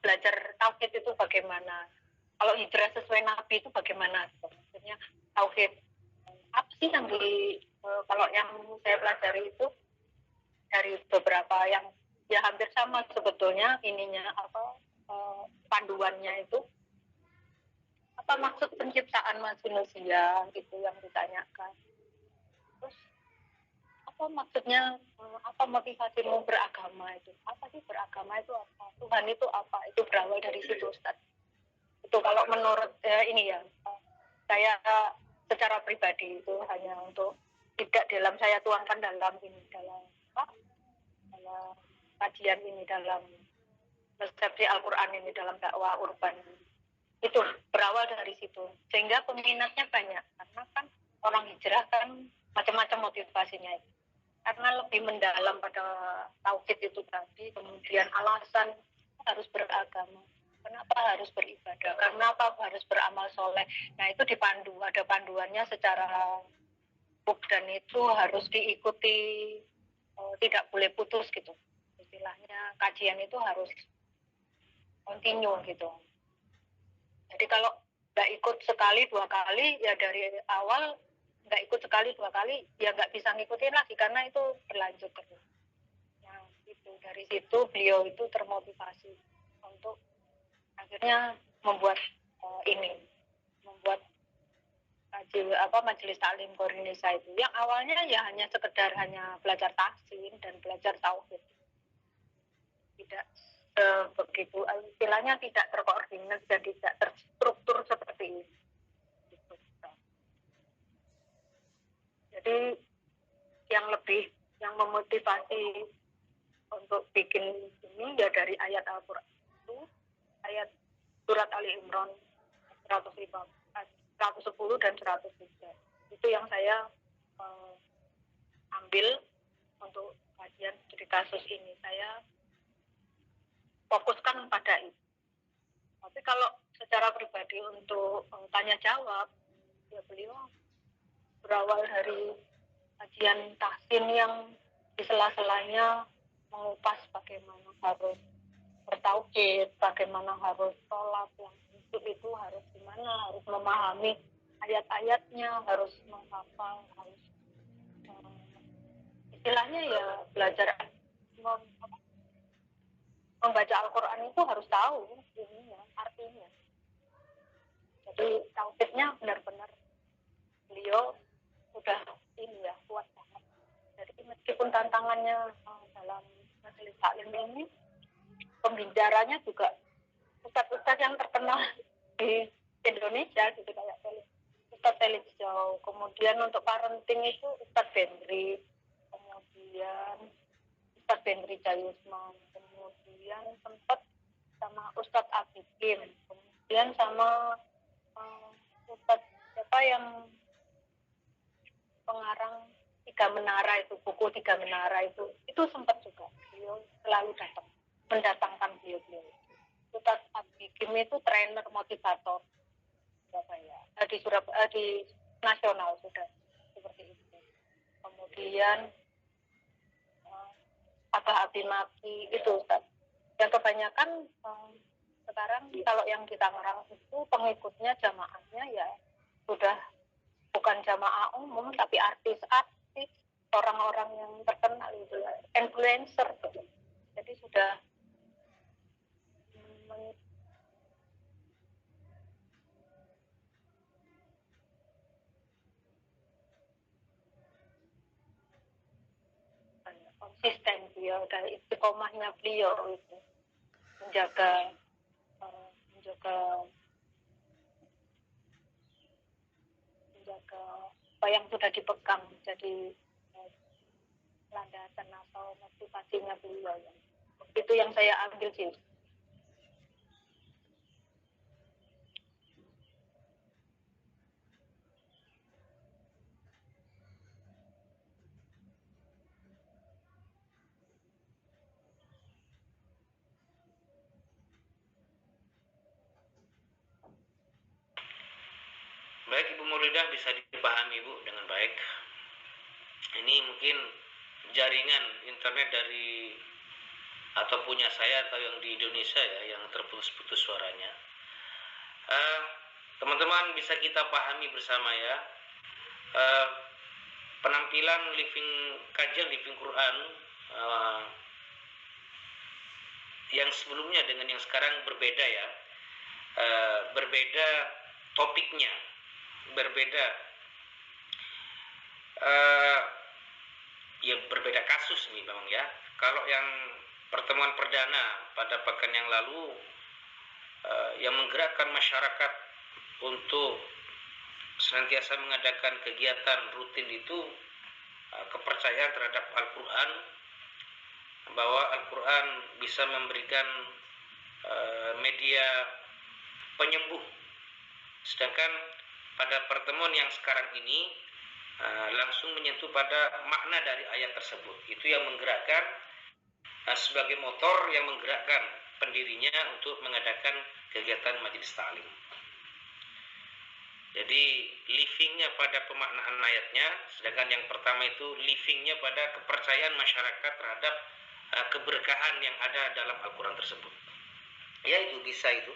belajar tauhid itu bagaimana. Kalau hijrah sesuai Nabi itu bagaimana? Maksudnya tauhid apa sih yang kalau yang saya pelajari itu dari beberapa yang ya hampir sama sebetulnya ininya panduannya itu apa maksud penciptaan manusia gitu yang ditanyakan. Terus apa maksudnya, apa motivasimu beragama itu? Apa sih beragama itu apa? Tuhan itu apa? Itu berawal dari situ, Ustaz. Itu kalau menurut ini ya, saya secara pribadi itu hanya untuk tidak dalam saya tuangkan dalam ini, dalam kajian ini, dalam resepsi Al-Quran ini, dalam dakwah urban ini. Itu berawal dari situ. Sehingga peminatnya banyak. Karena kan orang hijrah kan macam-macam motivasinya itu. Karena lebih mendalam pada tauhid itu tadi, kemudian alasan harus beragama, kenapa harus beribadah, kenapa harus beramal soleh. Nah itu dipandu, ada panduannya secara book dan itu harus diikuti, tidak boleh putus gitu. Istilahnya kajian itu harus continue gitu. Jadi kalau nggak ikut sekali dua kali ya dari awal nggak ikut sekali dua kali ya nggak bisa ngikutin lagi karena itu berlanjut terus. Nah itu dari situ beliau itu termotivasi untuk akhirnya membuat membuat majelis taklim Indonesia itu yang awalnya ya hanya sekedar belajar tahsin dan belajar tauhid, tidak begitu istilahnya tidak terkoordinat dan tidak terstruktur seperti ini. Jadi yang memotivasi untuk bikin ini ya dari ayat Al-Quran itu, ayat surat Ali Imran 110 dan 103. Itu yang saya ambil untuk kajian studi kasus ini. Saya fokuskan pada itu. Tapi kalau secara pribadi untuk tanya jawab, ya beliau berawal dari kajian tahsin yang di sela-selanya mengupas bagaimana harus bertauhid, bagaimana harus sholat, yang itu harus gimana, harus memahami ayat-ayatnya, harus menghafal, harus istilahnya ya belajar membaca Al-Quran itu harus tahu ininya, artinya. Jadi tauhidnya benar-benar beliau udah ini ya kuat banget. Jadi meskipun tantangannya dalam majelis taklim ini, pembicaranya juga ustadz-ustadz yang terkenal di Indonesia gitu kayak Ustadz Felix Zhou. Kemudian untuk parenting itu Ustadz Bendri, kemudian Ustadz Bendri Jayusman, kemudian sempat sama Ustadz Abikim, kemudian sama Ustadz siapa yang pengarang Tiga Menara itu, buku Tiga Menara itu sempat juga beliau selalu mendatangkan beliau. Ustadz Abikim itu trainer motivator Surabaya, di nasional sudah seperti itu. Kemudian Abah Abimaki itu Ustadz. Yang kebanyakan sekarang kalau yang di Tangerang itu pengikutnya jamaahnya ya sudah bukan jamaah umum tapi artis-artis, orang-orang yang terkenal itu, influencer gitu. Jadi sudah konsisten beliau dari istiqomahnya beliau itu menjaga menjaga apa yang sudah dipegang jadi landasan atau motivasinya beliau ya. Itu yang saya ambil sih. Baik Ibu Maulidah, bisa dipahami Ibu dengan baik. Ini mungkin jaringan internet dari atau punya saya atau yang di Indonesia ya yang terputus-putus suaranya. Teman-teman bisa kita pahami bersama ya. Penampilan kajian living Quran yang sebelumnya dengan yang sekarang berbeda ya. Berbeda topiknya, berbeda ya berbeda kasus nih Bang ya. Kalau yang pertemuan perdana pada pekan yang lalu yang menggerakkan masyarakat untuk senantiasa mengadakan kegiatan rutin itu kepercayaan terhadap Al-Quran, bahwa Al-Quran bisa memberikan media penyembuh. Sedangkan pada pertemuan yang sekarang ini langsung menyentuh pada makna dari ayat tersebut. Itu yang menggerakkan sebagai motor yang menggerakkan pendirinya untuk mengadakan kegiatan majelis taklim. Jadi livingnya pada pemaknaan ayatnya, sedangkan yang pertama itu livingnya pada kepercayaan masyarakat terhadap keberkahan yang ada dalam Al-Quran tersebut. Ya itu bisa itu.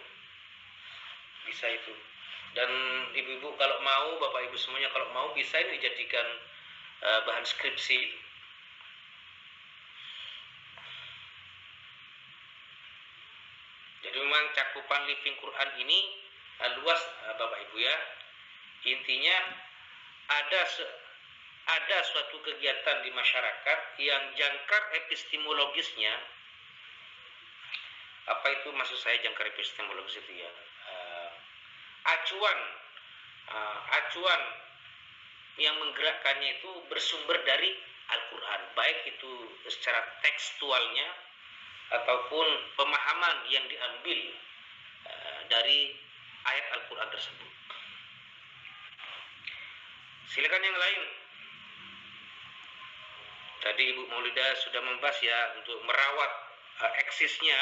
Dan ibu-ibu kalau mau, bapak ibu semuanya kalau mau, bisa ini dijadikan bahan skripsi. Jadi memang cakupan living Quran ini luas bapak ibu ya. Intinya ada suatu kegiatan di masyarakat yang jangkar epistemologisnya. Apa itu maksud saya jangkar epistemologis itu ya? Acuan yang menggerakkannya itu bersumber dari Al-Quran, baik itu secara tekstualnya ataupun pemahaman yang diambil dari ayat Al-Quran tersebut. Silakan yang lain. Tadi Ibu Maulidah sudah membahas ya, untuk merawat eksisnya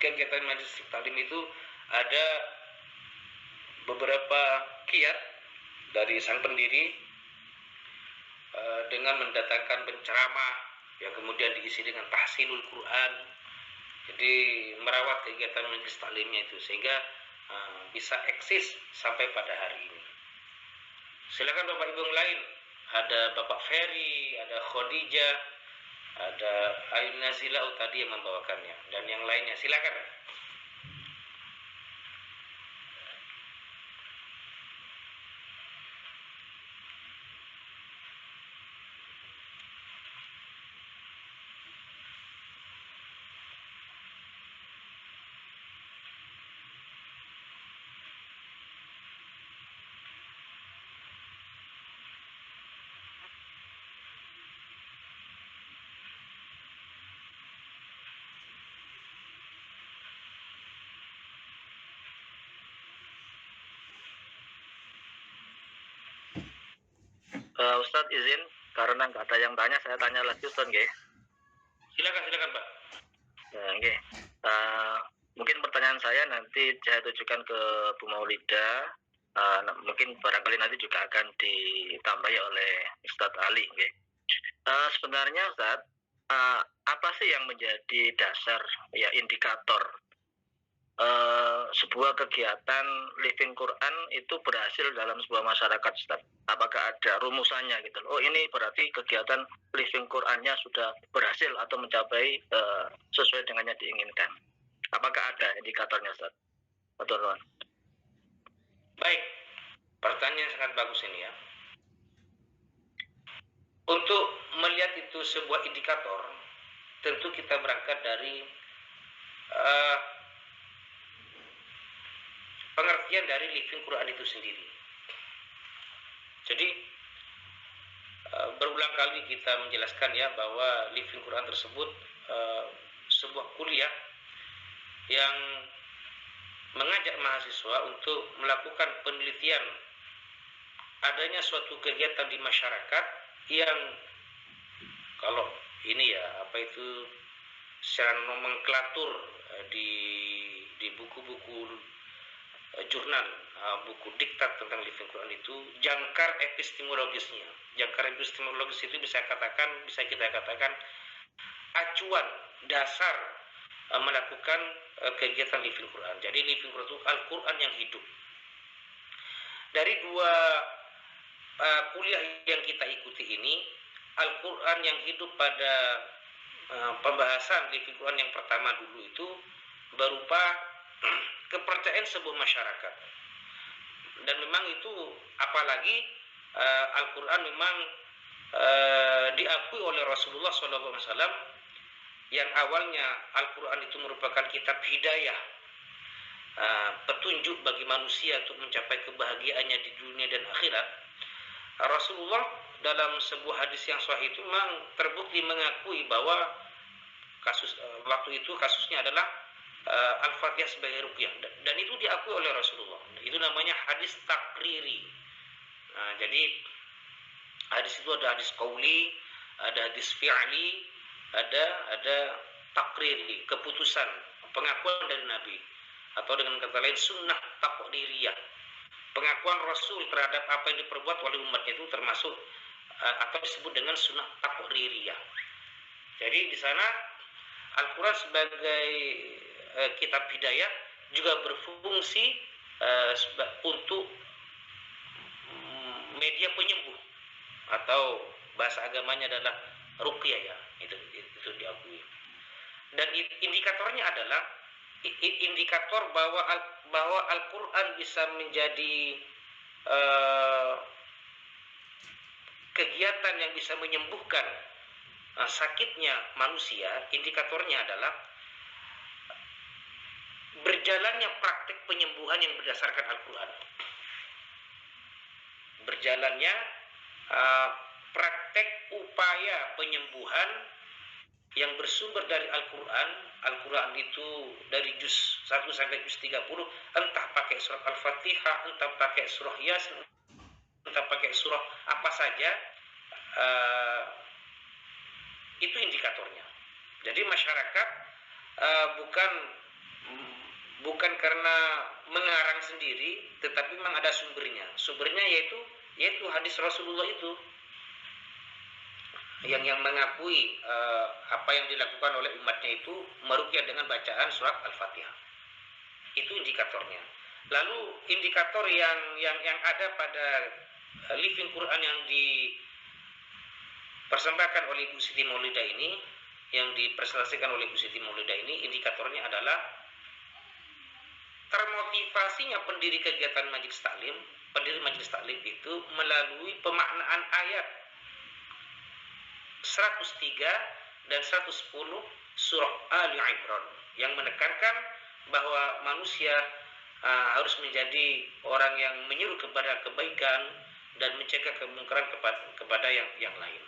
kegiatan majelis taklim itu ada beberapa kiat dari sang pendiri dengan mendatangkan penceramah yang kemudian diisi dengan tahsinul Quran. Jadi merawat kegiatan majelis taklimnya itu sehingga bisa eksis sampai pada hari ini. Silakan Bapak Ibu yang lain. Ada Bapak Ferry, ada Khadijah, ada Ayun Nazila tadi yang membawakannya, dan yang lainnya. Silakan. Ustadz izin, karena nggak ada yang tanya, saya tanya lagi Ustadz nggih. Silakan Pak. Nggih. Mungkin pertanyaan saya nanti saya tujukan ke Bu Maulidah. Mungkin barangkali nanti juga akan ditambahi oleh Ustadz Ali nggih. Sebenarnya Ustadz, apa sih yang menjadi dasar ya indikator sebuah kegiatan living Quran itu berhasil dalam sebuah masyarakat, Ustaz? Apakah ada rumusannya gitu loh? Oh, ini berarti kegiatan living Qurannya sudah berhasil atau mencapai sesuai dengan yang diinginkan. Apakah ada indikatornya, Ustaz? Betul. Baik, pertanyaan sangat bagus ini ya. Untuk melihat itu sebuah indikator, tentu kita berangkat dari pengertian dari living Quran itu sendiri. Jadi berulang kali kita menjelaskan ya bahwa Living Quran tersebut sebuah kuliah yang mengajak mahasiswa untuk melakukan penelitian adanya suatu kegiatan di masyarakat yang kalau ini ya apa itu secara nomenklatur di buku-buku jurnal, buku diktat tentang Living Quran itu jangkar epistemologisnya. Jangkar epistemologis itu bisa kita katakan acuan dasar melakukan kegiatan Living Quran. Jadi Living Quran itu Al-Quran yang hidup. Dari dua kuliah yang kita ikuti ini, Al-Quran yang hidup pada pembahasan Living Quran yang pertama dulu itu berupa kepercayaan sebuah masyarakat. Dan memang itu apalagi Al-Quran memang diakui oleh Rasulullah SAW yang awalnya Al-Quran itu merupakan kitab hidayah, petunjuk bagi manusia untuk mencapai kebahagiaannya di dunia dan akhirat. Rasulullah dalam sebuah hadis yang sahih itu memang terbukti mengakui bahwa waktu itu kasusnya adalah Al-Fatihah sebagai ruqyah, dan itu diakui oleh Rasulullah. Itu namanya hadis takriri. Jadi hadis itu ada hadis qauli, ada hadis fi'li, ada takriri, keputusan, pengakuan dari Nabi, atau dengan kata lain sunnah taqririyah, pengakuan Rasul terhadap apa yang diperbuat oleh umatnya itu termasuk atau disebut dengan sunnah taqririyah. Jadi di sana Al-Quran sebagai kitab hidayah juga berfungsi untuk media penyembuh, atau bahasa agamanya adalah ruqyah ya, itu diakui. Dan indikatornya adalah indikator bahwa Al-Quran bisa menjadi kegiatan yang bisa menyembuhkan sakitnya manusia. Indikatornya adalah berjalannya praktik penyembuhan yang berdasarkan Al-Quran. Berjalannya praktek upaya penyembuhan yang bersumber dari Al-Quran. Al-Quran itu dari juz 1 sampai juz 30, entah pakai surat Al-Fatihah, entah pakai surah Yasin, entah pakai surah apa saja, itu indikatornya. Jadi masyarakat bukan karena mengarang sendiri, tetapi memang ada sumbernya. Sumbernya yaitu hadis Rasulullah itu yang mengakui apa yang dilakukan oleh umatnya itu meruqyah dengan bacaan surat Al-Fatihah. Itu indikatornya. Lalu indikator yang ada pada Living Quran yang dipersembahkan oleh Ibu Siti Maulidah ini, yang dipresentasikan oleh Ibu Siti Maulidah ini, indikatornya adalah termotivasinya pendiri kegiatan majelis taklim, pendiri majelis taklim itu melalui pemaknaan ayat 103 dan 110 surah Ali Imran yang menekankan bahwa manusia harus menjadi orang yang menyuruh kepada kebaikan dan mencegah kemungkaran kepada yang lain.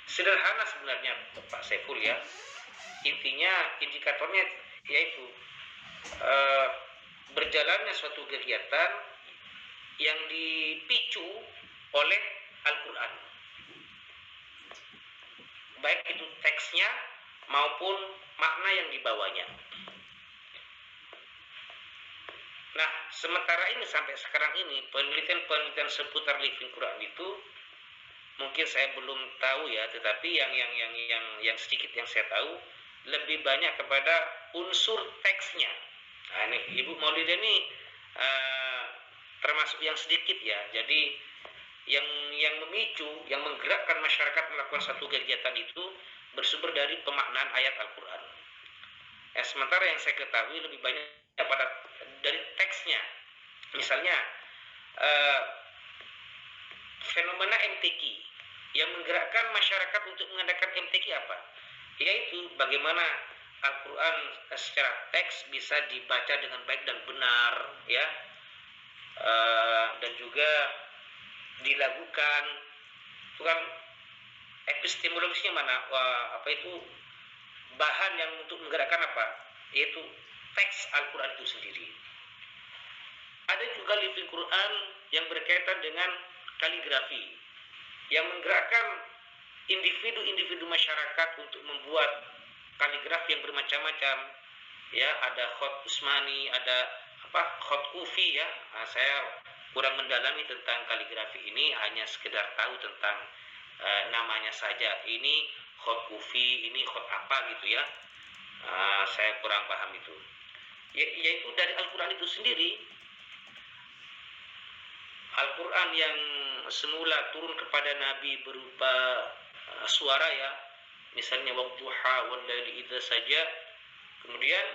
Sederhana sebenarnya Pak Saiful ya. Intinya indikatornya yaitu berjalannya suatu kegiatan yang dipicu oleh Al-Quran, baik itu teksnya maupun makna yang dibawanya. Nah, sementara ini sampai sekarang ini penelitian seputar Living Quran itu mungkin saya belum tahu ya, tetapi yang sedikit yang saya tahu lebih banyak kepada unsur teksnya. Nah, ini Ibu Maulidah ini termasuk yang sedikit ya. Jadi yang memicu, yang menggerakkan masyarakat melakukan satu kegiatan itu bersumber dari pemaknaan ayat Al-Quran. Sementara yang saya ketahui lebih banyak dari teksnya. Misalnya fenomena MTQ yang menggerakkan masyarakat untuk mengadakan MTQ apa? Yaitu bagaimana Al-Quran secara teks bisa dibaca dengan baik dan benar, ya, dan juga dilakukan, itu kan epistemologisnya mana? Wah, apa itu bahan yang untuk menggerakkan apa? Yaitu teks Al-Quran itu sendiri. Ada juga living Quran yang berkaitan dengan kaligrafi, yang menggerakkan individu-individu masyarakat untuk membuat kaligrafi yang bermacam-macam. Ya, ada khot Usmani, ada khot Kufi ya. Nah, saya kurang mendalami tentang kaligrafi ini, hanya sekedar tahu tentang namanya saja. Ini khot Kufi, ini khot apa gitu ya. Saya kurang paham itu. Yaitu dari Al-Quran itu sendiri. Al-Quran yang semula turun kepada Nabi berupa suara ya, misalnya wadduha wal laili idza saja, kemudian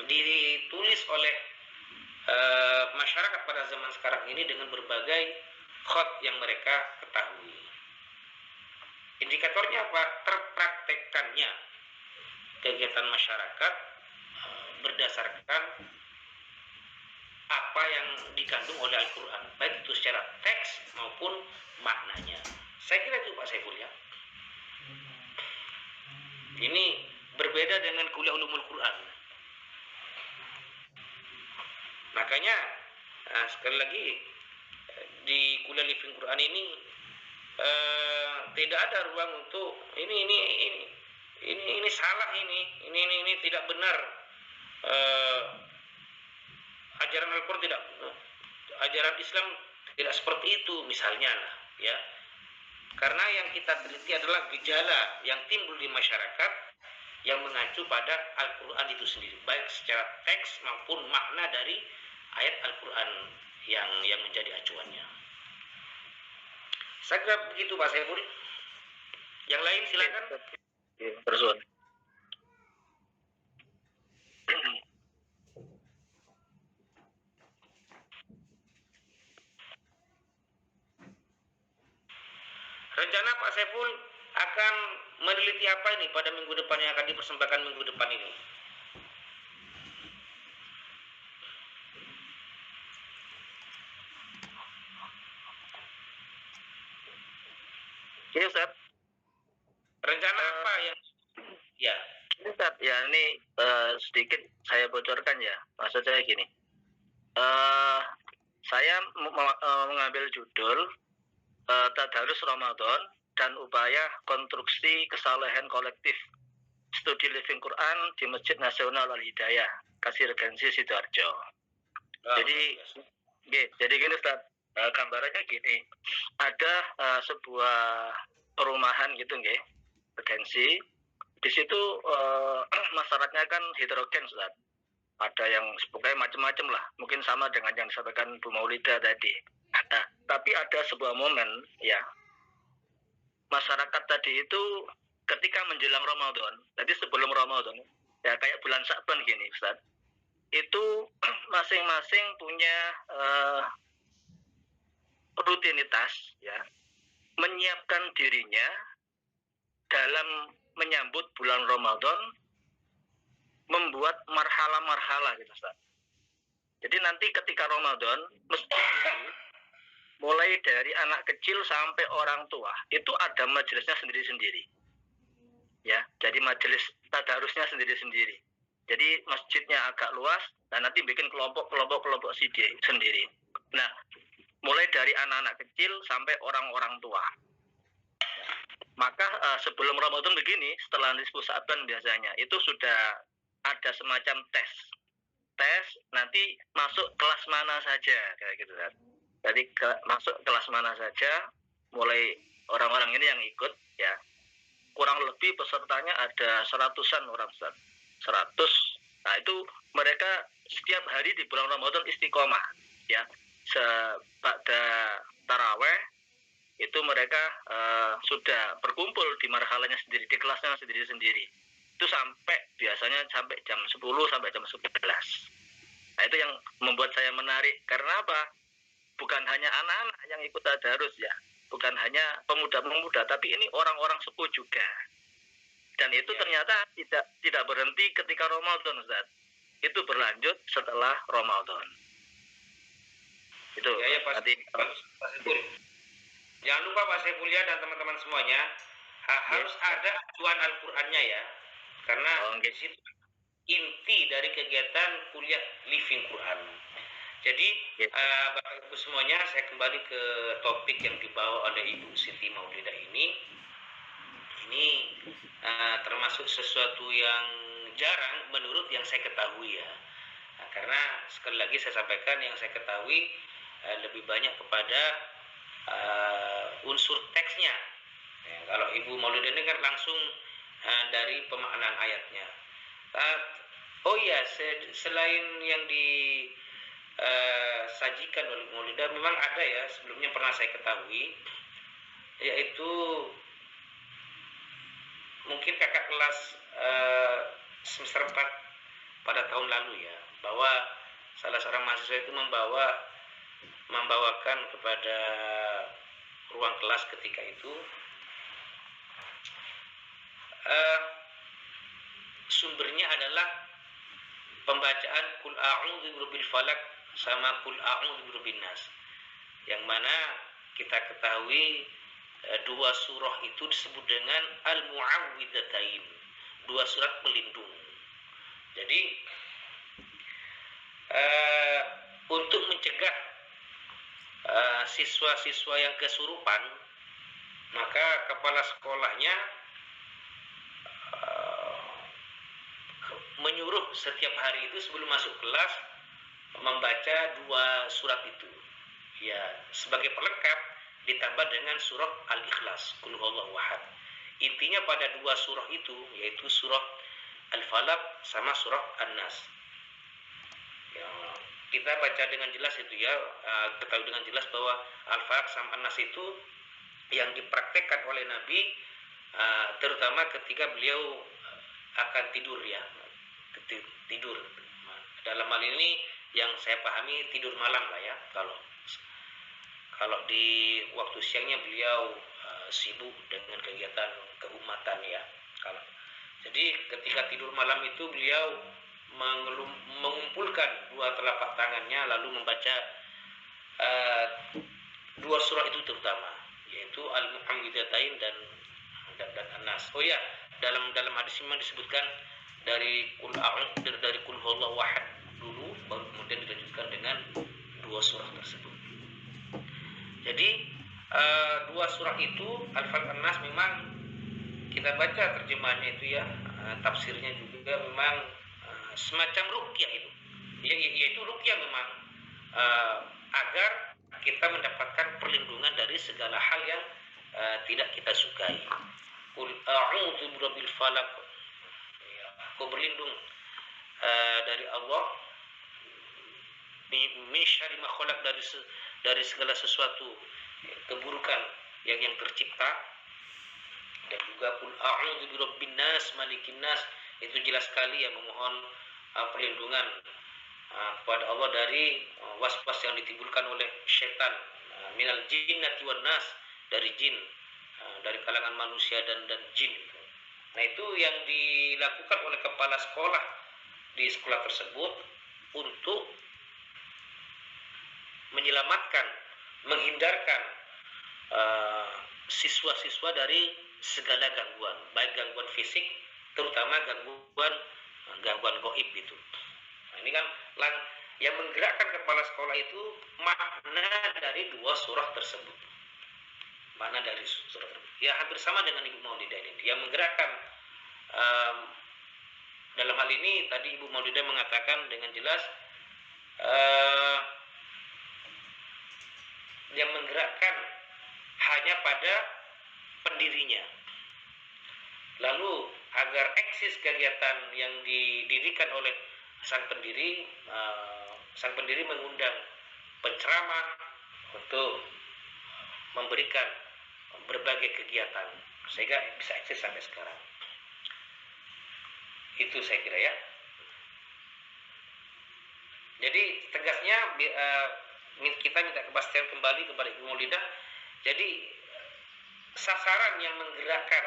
ditulis oleh masyarakat pada zaman sekarang ini dengan berbagai khot yang mereka ketahui. Indikatornya apa? Terpraktekkannya kegiatan masyarakat berdasarkan apa yang dikandung oleh Al-Quran, baik itu secara teks maupun maknanya. Saya kira itu Pak Saiful ya. Ini berbeda dengan kuliah ulumul Quran. Makanya sekali lagi di kuliah living Quran ini tidak ada ruang untuk ini salah, ini tidak benar. Ajaran Al-Quran tidak, ajaran Islam tidak seperti itu misalnya lah ya. Karena yang kita teliti adalah gejala yang timbul di masyarakat yang mengacu pada Al-Quran itu sendiri, baik secara teks maupun makna dari ayat Al-Quran yang menjadi acuannya. Saya kira begitu Pak Saiful. Yang lain silakan. Terus. Rencana Pak Saiful akan meneliti apa ini pada minggu depan yang akan dipersembahkan minggu depan ini? Ya Ustaz. Rencana apa yang ya? Ustaz, ya ini sedikit saya bocorkan ya. Maksud saya gini. Saya mengambil judul Tadarus Ramadan dan upaya konstruksi kesalehan kolektif studi living Quran di Masjid Nasional Al-Hidayah, Kasih Regensi Sidoarjo. Jadi gini Ustaz, gambarannya gini, ada sebuah perumahan gitu nggih, Regensi. Di situ masyarakatnya kan heterogen Ustaz. Ada yang pokoknya macam-macam lah, mungkin sama dengan yang disampaikan Bu Maulida tadi. Nah, tapi ada sebuah momen ya, masyarakat tadi itu ketika menjelang Ramadan, tadi sebelum Ramadan ya kayak bulan Sya'ban gini Ustaz, itu masing-masing punya rutinitas ya, menyiapkan dirinya dalam menyambut bulan Ramadan, membuat marhala-marhala gitu Ustaz. Jadi nanti ketika Ramadan mesti mulai dari anak kecil sampai orang tua itu ada majelisnya sendiri-sendiri. Ya, jadi majelis tadarusnya sendiri-sendiri. Jadi masjidnya agak luas dan nanti bikin kelompok sendiri. Nah, mulai dari anak-anak kecil sampai orang-orang tua. Maka sebelum Ramadan begini, setelah nisfu Sya'ban biasanya itu sudah ada semacam tes nanti masuk kelas mana saja kayak gitu kan. Jadi masuk kelas mana saja, mulai orang-orang ini yang ikut ya, kurang lebih pesertanya ada 100-an orang Ustaz. 100. Nah itu mereka setiap hari di bulan Ramadan istiqomah ya. Pada taraweh itu mereka sudah berkumpul di marhalanya sendiri, di kelasnya sendiri-sendiri. Itu biasanya sampai jam 10 sampai jam 11. Nah itu yang membuat saya menarik. Karena apa? Bukan hanya anak-anak yang ikut tadarus ya, bukan hanya pemuda-pemuda, tapi ini orang-orang sepuh juga. Dan itu ternyata tidak berhenti ketika Ramadan Ustaz. Itu berlanjut setelah Ramadan. Itu Ya, Pak. nanti Bagus, Pak Saiful. Jangan lupa Pak Saifullah dan teman-teman semuanya, harus ada acuan Al-Qur'annya ya. Karena di situ inti dari kegiatan kuliah Living Quran. Jadi Bapak Ibu semuanya, saya kembali ke topik yang dibawa oleh Ibu Siti Maulidah ini. Ini termasuk sesuatu yang jarang menurut yang saya ketahui ya. Karena sekali lagi saya sampaikan, yang saya ketahui lebih banyak kepada unsur teksnya. Ya, kalau Ibu Maulidah ini kan langsung dari pemaknaan ayatnya. Oh iya, selain yang disajikan oleh Maulidah, memang ada ya sebelumnya pernah saya ketahui, yaitu mungkin kakak kelas semester 4 pada tahun lalu ya, bahwa salah seorang mahasiswa itu membawakan kepada ruang kelas ketika itu sumbernya adalah pembacaan Qul a'udzu birabbil falaq sama Qul a'udzu birabbin nas, yang mana kita ketahui dua surah itu disebut dengan al-mu'awwidzatain, dua surat pelindung. Jadi untuk mencegah siswa-siswa yang kesurupan, maka kepala sekolahnya menyuruh setiap hari itu sebelum masuk kelas membaca dua surat itu. Ya, sebagai pelengkap ditambah dengan surah Al-Ikhlas, Qul huwallahu ahad. Intinya pada dua surah itu, yaitu surah Al-Falaq sama surah An-Nas. Ya, kita baca dengan jelas itu ya, ketahui dengan jelas bahwa Al-Falaq sama An-Nas itu yang dipraktekkan oleh Nabi, terutama ketika beliau akan tidur ya, tidur. Dalam hal ini yang saya pahami tidur malam lah ya. Kalau di waktu siangnya beliau sibuk dengan kegiatan keumatan ya. Jadi ketika tidur malam itu beliau mengumpulkan dua telapak tangannya lalu membaca dua surah itu terutama, yaitu Al-Mu'awwidzatain dan An-Nas. Oh ya, dalam hadis memang disebutkan dari Qul huwallahu ahad dulu, baru kemudian dilanjutkan dengan dua surah tersebut. Jadi dua surah itu Al-Falaq An-Nas memang kita baca terjemahannya itu ya, tafsirnya juga memang semacam ruqyah itu. Yaitu ruqyah memang agar kita mendapatkan perlindungan dari segala hal yang tidak kita sukai. Qul a'udzu birabbil falaq. Aku berlindung dari Allah min syarri ma khalaq, dari segala sesuatu keburukan yang tercipta. Dan juga Qul a'udzu birabbin nas malikin nas, itu jelas sekali ya memohon perlindungan kepada Allah dari was-was yang ditimbulkan oleh syaitan, minal jinnati wan nas, dari jin, dari kalangan manusia dan jin. Nah, itu yang dilakukan oleh kepala sekolah di sekolah tersebut untuk menyelamatkan, menghindarkan siswa-siswa dari segala gangguan, baik gangguan fisik, terutama gangguan gaib itu. Nah, ini kan yang menggerakkan kepala sekolah itu makna dari dua surah tersebut. Makna dari surah tersebut. Ya hampir sama dengan Ibu Maulidah ini. Yang menggerakkan dalam hal ini tadi Ibu Maulidah mengatakan dengan jelas yang menggerakkan hanya pada pendirinya. Lalu agar eksis kegiatan yang didirikan oleh sang pendiri mengundang penceramah untuk memberikan berbagai kegiatan sehingga bisa eksis sampai sekarang. Itu saya kira ya. Jadi tegasnya kita minta kepastian kembali kepada Ibu Maulidah. Jadi sasaran yang menggerakkan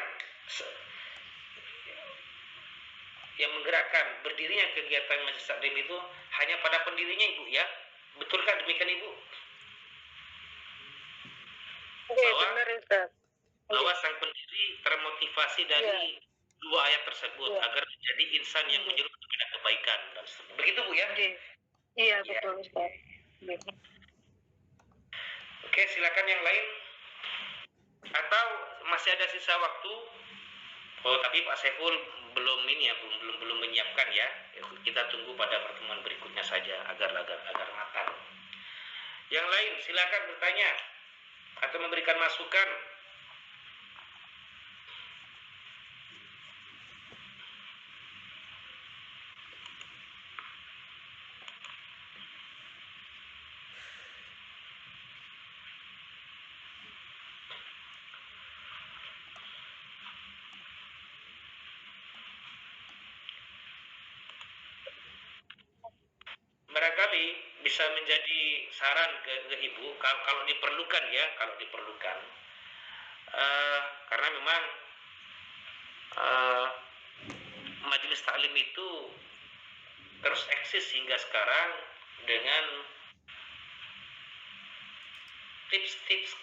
berdirinya kegiatan Majelis Taklim itu hanya pada pendirinya Ibu ya. Betulkah demikian Ibu? Oke, bahwa benar Ustaz. bahwa sang pendiri termotivasi dari dua ayat tersebut Iya. agar menjadi insan yang Iya. menyeru kepada kebaikan dan seterusnya. Begitu Bu ya? Oke. Iya, Iya. betul Ustaz. Iya. Oke, silakan yang lain. Atau masih ada sisa waktu? Oh, tapi Pak Saiful belum ini ya, belum menyiapkan ya. Kita tunggu pada pertemuan berikutnya saja agar matang. Yang lain silakan bertanya atau memberikan masukan. Barangkali bisa menjadi saran ke Ibu kalau diperlukan ya, kalau diperlukan. Karena memang majelis taklim itu terus eksis hingga sekarang dengan tips-tips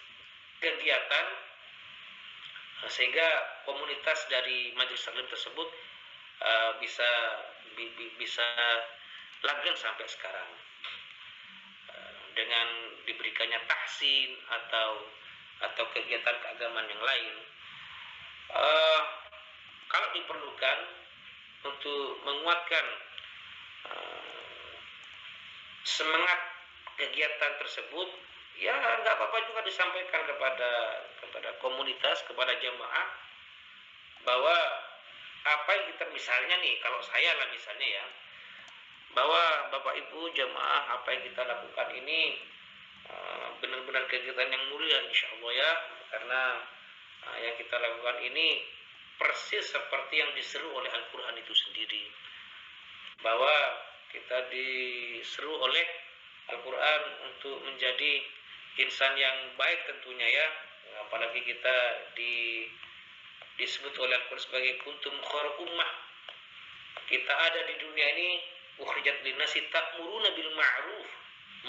kegiatan sehingga komunitas dari majelis taklim tersebut bisa langgeng sampai sekarang dengan diberikannya tahsin atau kegiatan keagamaan yang lain. Kalau diperlukan untuk menguatkan semangat kegiatan tersebut, ya nggak apa-apa juga disampaikan kepada komunitas, kepada jamaah bahwa apa yang kita misalnya nih, kalau saya lah misalnya ya, bahwa Bapak Ibu jamaah apa yang kita lakukan ini benar-benar kegiatan yang mulia insya Allah ya, karena yang kita lakukan ini persis seperti yang diseru oleh Al-Quran itu sendiri, bahwa kita diseru oleh Al-Quran untuk menjadi insan yang baik tentunya ya, apalagi kita disebut oleh Al-Quran sebagai kuntum khairu ummah. Kita ada di dunia ini ukhrijat linnasi ta'muruna bil ma'ruf,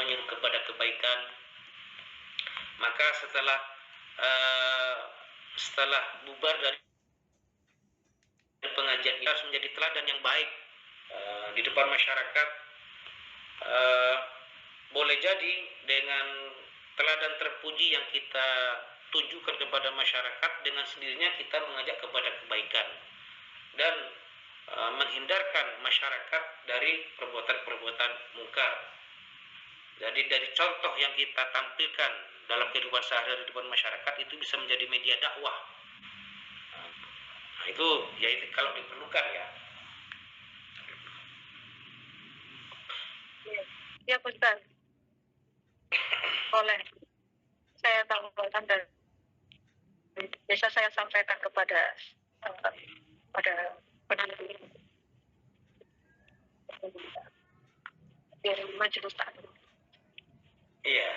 menyeru kepada kebaikan. Maka setelah bubar dari pengajian kita harus menjadi teladan yang baik di depan masyarakat. Boleh jadi dengan teladan terpuji yang kita tunjukkan kepada masyarakat, dengan sendirinya kita mengajak kepada kebaikan dan menghindarkan masyarakat dari perbuatan-perbuatan mungkar. Jadi dari contoh yang kita tampilkan dalam kehidupan sehari-hari di depan masyarakat itu bisa menjadi media dakwah. Nah, itu ya itu kalau diperlukan ya. Ya Ustaz. Boleh saya tambahkan dan bisa saya sampaikan kepada pendiri dari majelis taklim. Iya.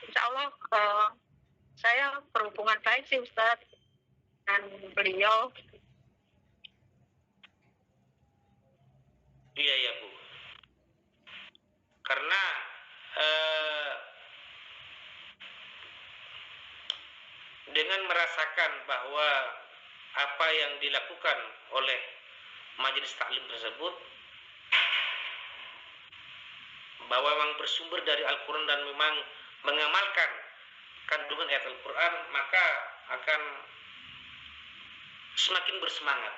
Insya Allah saya berhubungan baik sih Ustaz dan beliau. Iya ya Bu. Karena dengan merasakan bahwa apa yang dilakukan oleh majelis taklim tersebut bahwa memang bersumber dari Al-Quran dan memang mengamalkan kandungan ayat Al-Quran, maka akan semakin bersemangat.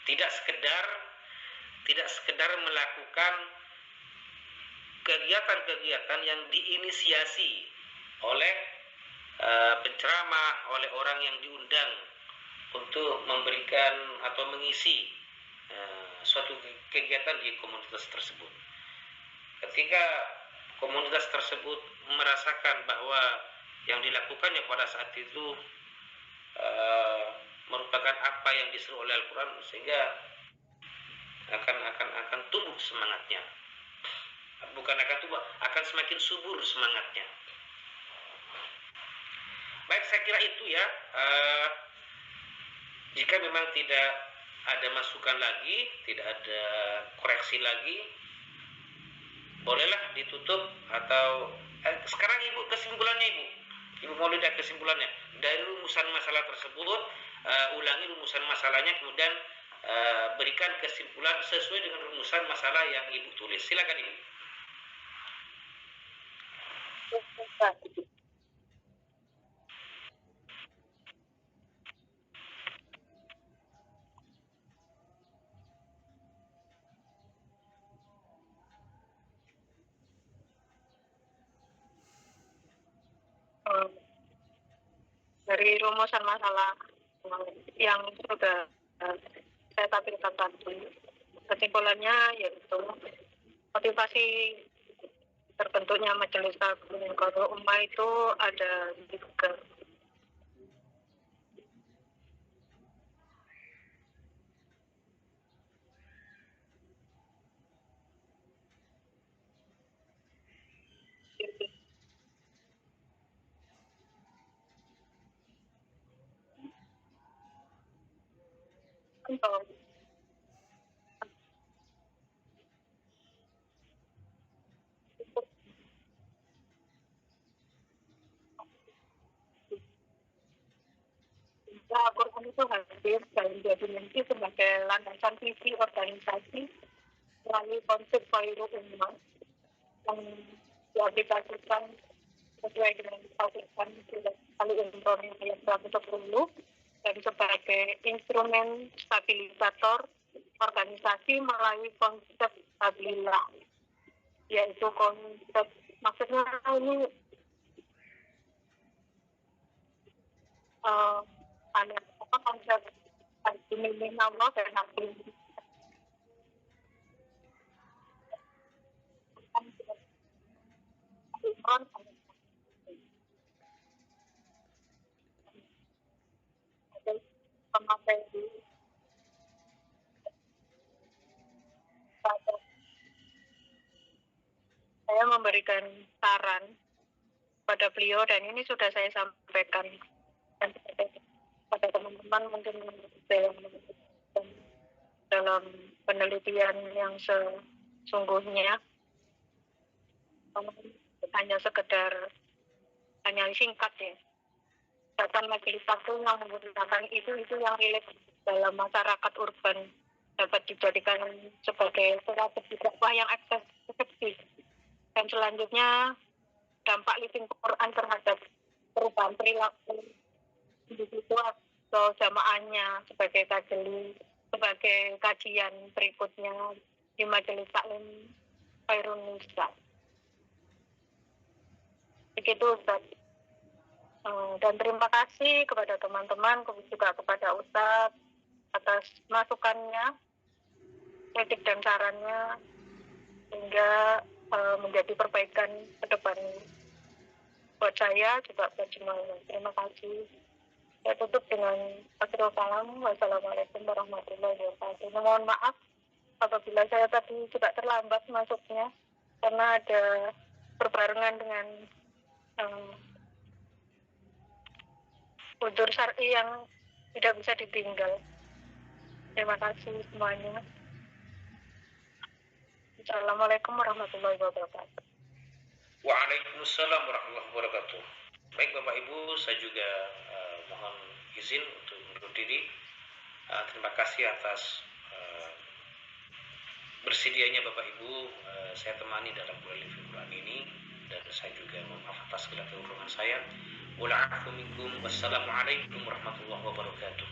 Tidak sekedar melakukan kegiatan-kegiatan yang diinisiasi oleh penceramah, oleh orang yang diundang untuk memberikan atau mengisi suatu kegiatan di komunitas tersebut. Ketika komunitas tersebut merasakan bahwa yang dilakukannya pada saat itu merupakan apa yang diseru oleh Al-Quran, sehingga akan tumbuh semangatnya. Bukan akan tumbuh, akan semakin subur semangatnya. Baik, saya kira itu ya. Jika memang tidak ada masukan lagi, tidak ada koreksi lagi, bolehlah ditutup atau sekarang Ibu kesimpulannya Ibu mau lihat kesimpulannya dari rumusan masalah tersebut, ulangi rumusan masalahnya, kemudian berikan kesimpulan sesuai dengan rumusan masalah yang Ibu tulis. Silakan Ibu. Dari rumusan masalah yang sudah saya tampilkan tadi, kesimpulannya yaitu motivasi terbentuknya Majelis Taklim Qadha Ummah itu ada tiga. Untuk Al-Quran itu hadir dalam dua dimensi sebagai landasan visi organisasi melalui konsep Khairul Ummah yang diaplikasikan sesuai dengan Al-Quran Al-Imran ayat 110 dan sebagai instrumen stabilisator organisasi melalui konsep stabilillah, yaitu konsep, maksudnya ini ada konsep dimiliki Allah dan hakim. Saya memberikan saran pada beliau dan ini sudah saya sampaikan dan pada teman-teman mungkin dalam penelitian yang sesungguhnya hanya sekedar hanya singkat ya. Bahkan majelis satu yang menggunakan itu yang relate dalam masyarakat urban dapat dijadikan sebagai strategi dakwah yang efektif. Dan selanjutnya dampak living Quran terhadap perubahan perilaku individu atau jamaahnya sebagai kajian berikutnya di Majelis Taklim Khairun Nisa. Begitu Ustaz. Dan terima kasih kepada teman-teman, juga kepada Ustaz atas masukannya, kritik dan sarannya, sehingga menjadi perbaikan ke depan buat saya juga buat semuanya. Terima kasih. Saya tutup dengan akhirul kalam. Wassalamualaikum warahmatullahi wabarakatuh. Mohon maaf apabila saya tadi juga terlambat masuknya karena ada berbarengan dengan udzur syar'i yang tidak bisa ditinggal. Terima kasih semuanya. Assalamualaikum warahmatullahi wabarakatuh. Waalaikumsalam warahmatullahi wabarakatuh. Baik Bapak Ibu, saya juga mohon izin untuk undur diri. Terima kasih atas bersedianya Bapak Ibu saya temani dalam bulan Living Quran ini, dan saya juga mohon maaf atas segala kekurangan saya. Wassalamualaikum warahmatullahi wabarakatuh.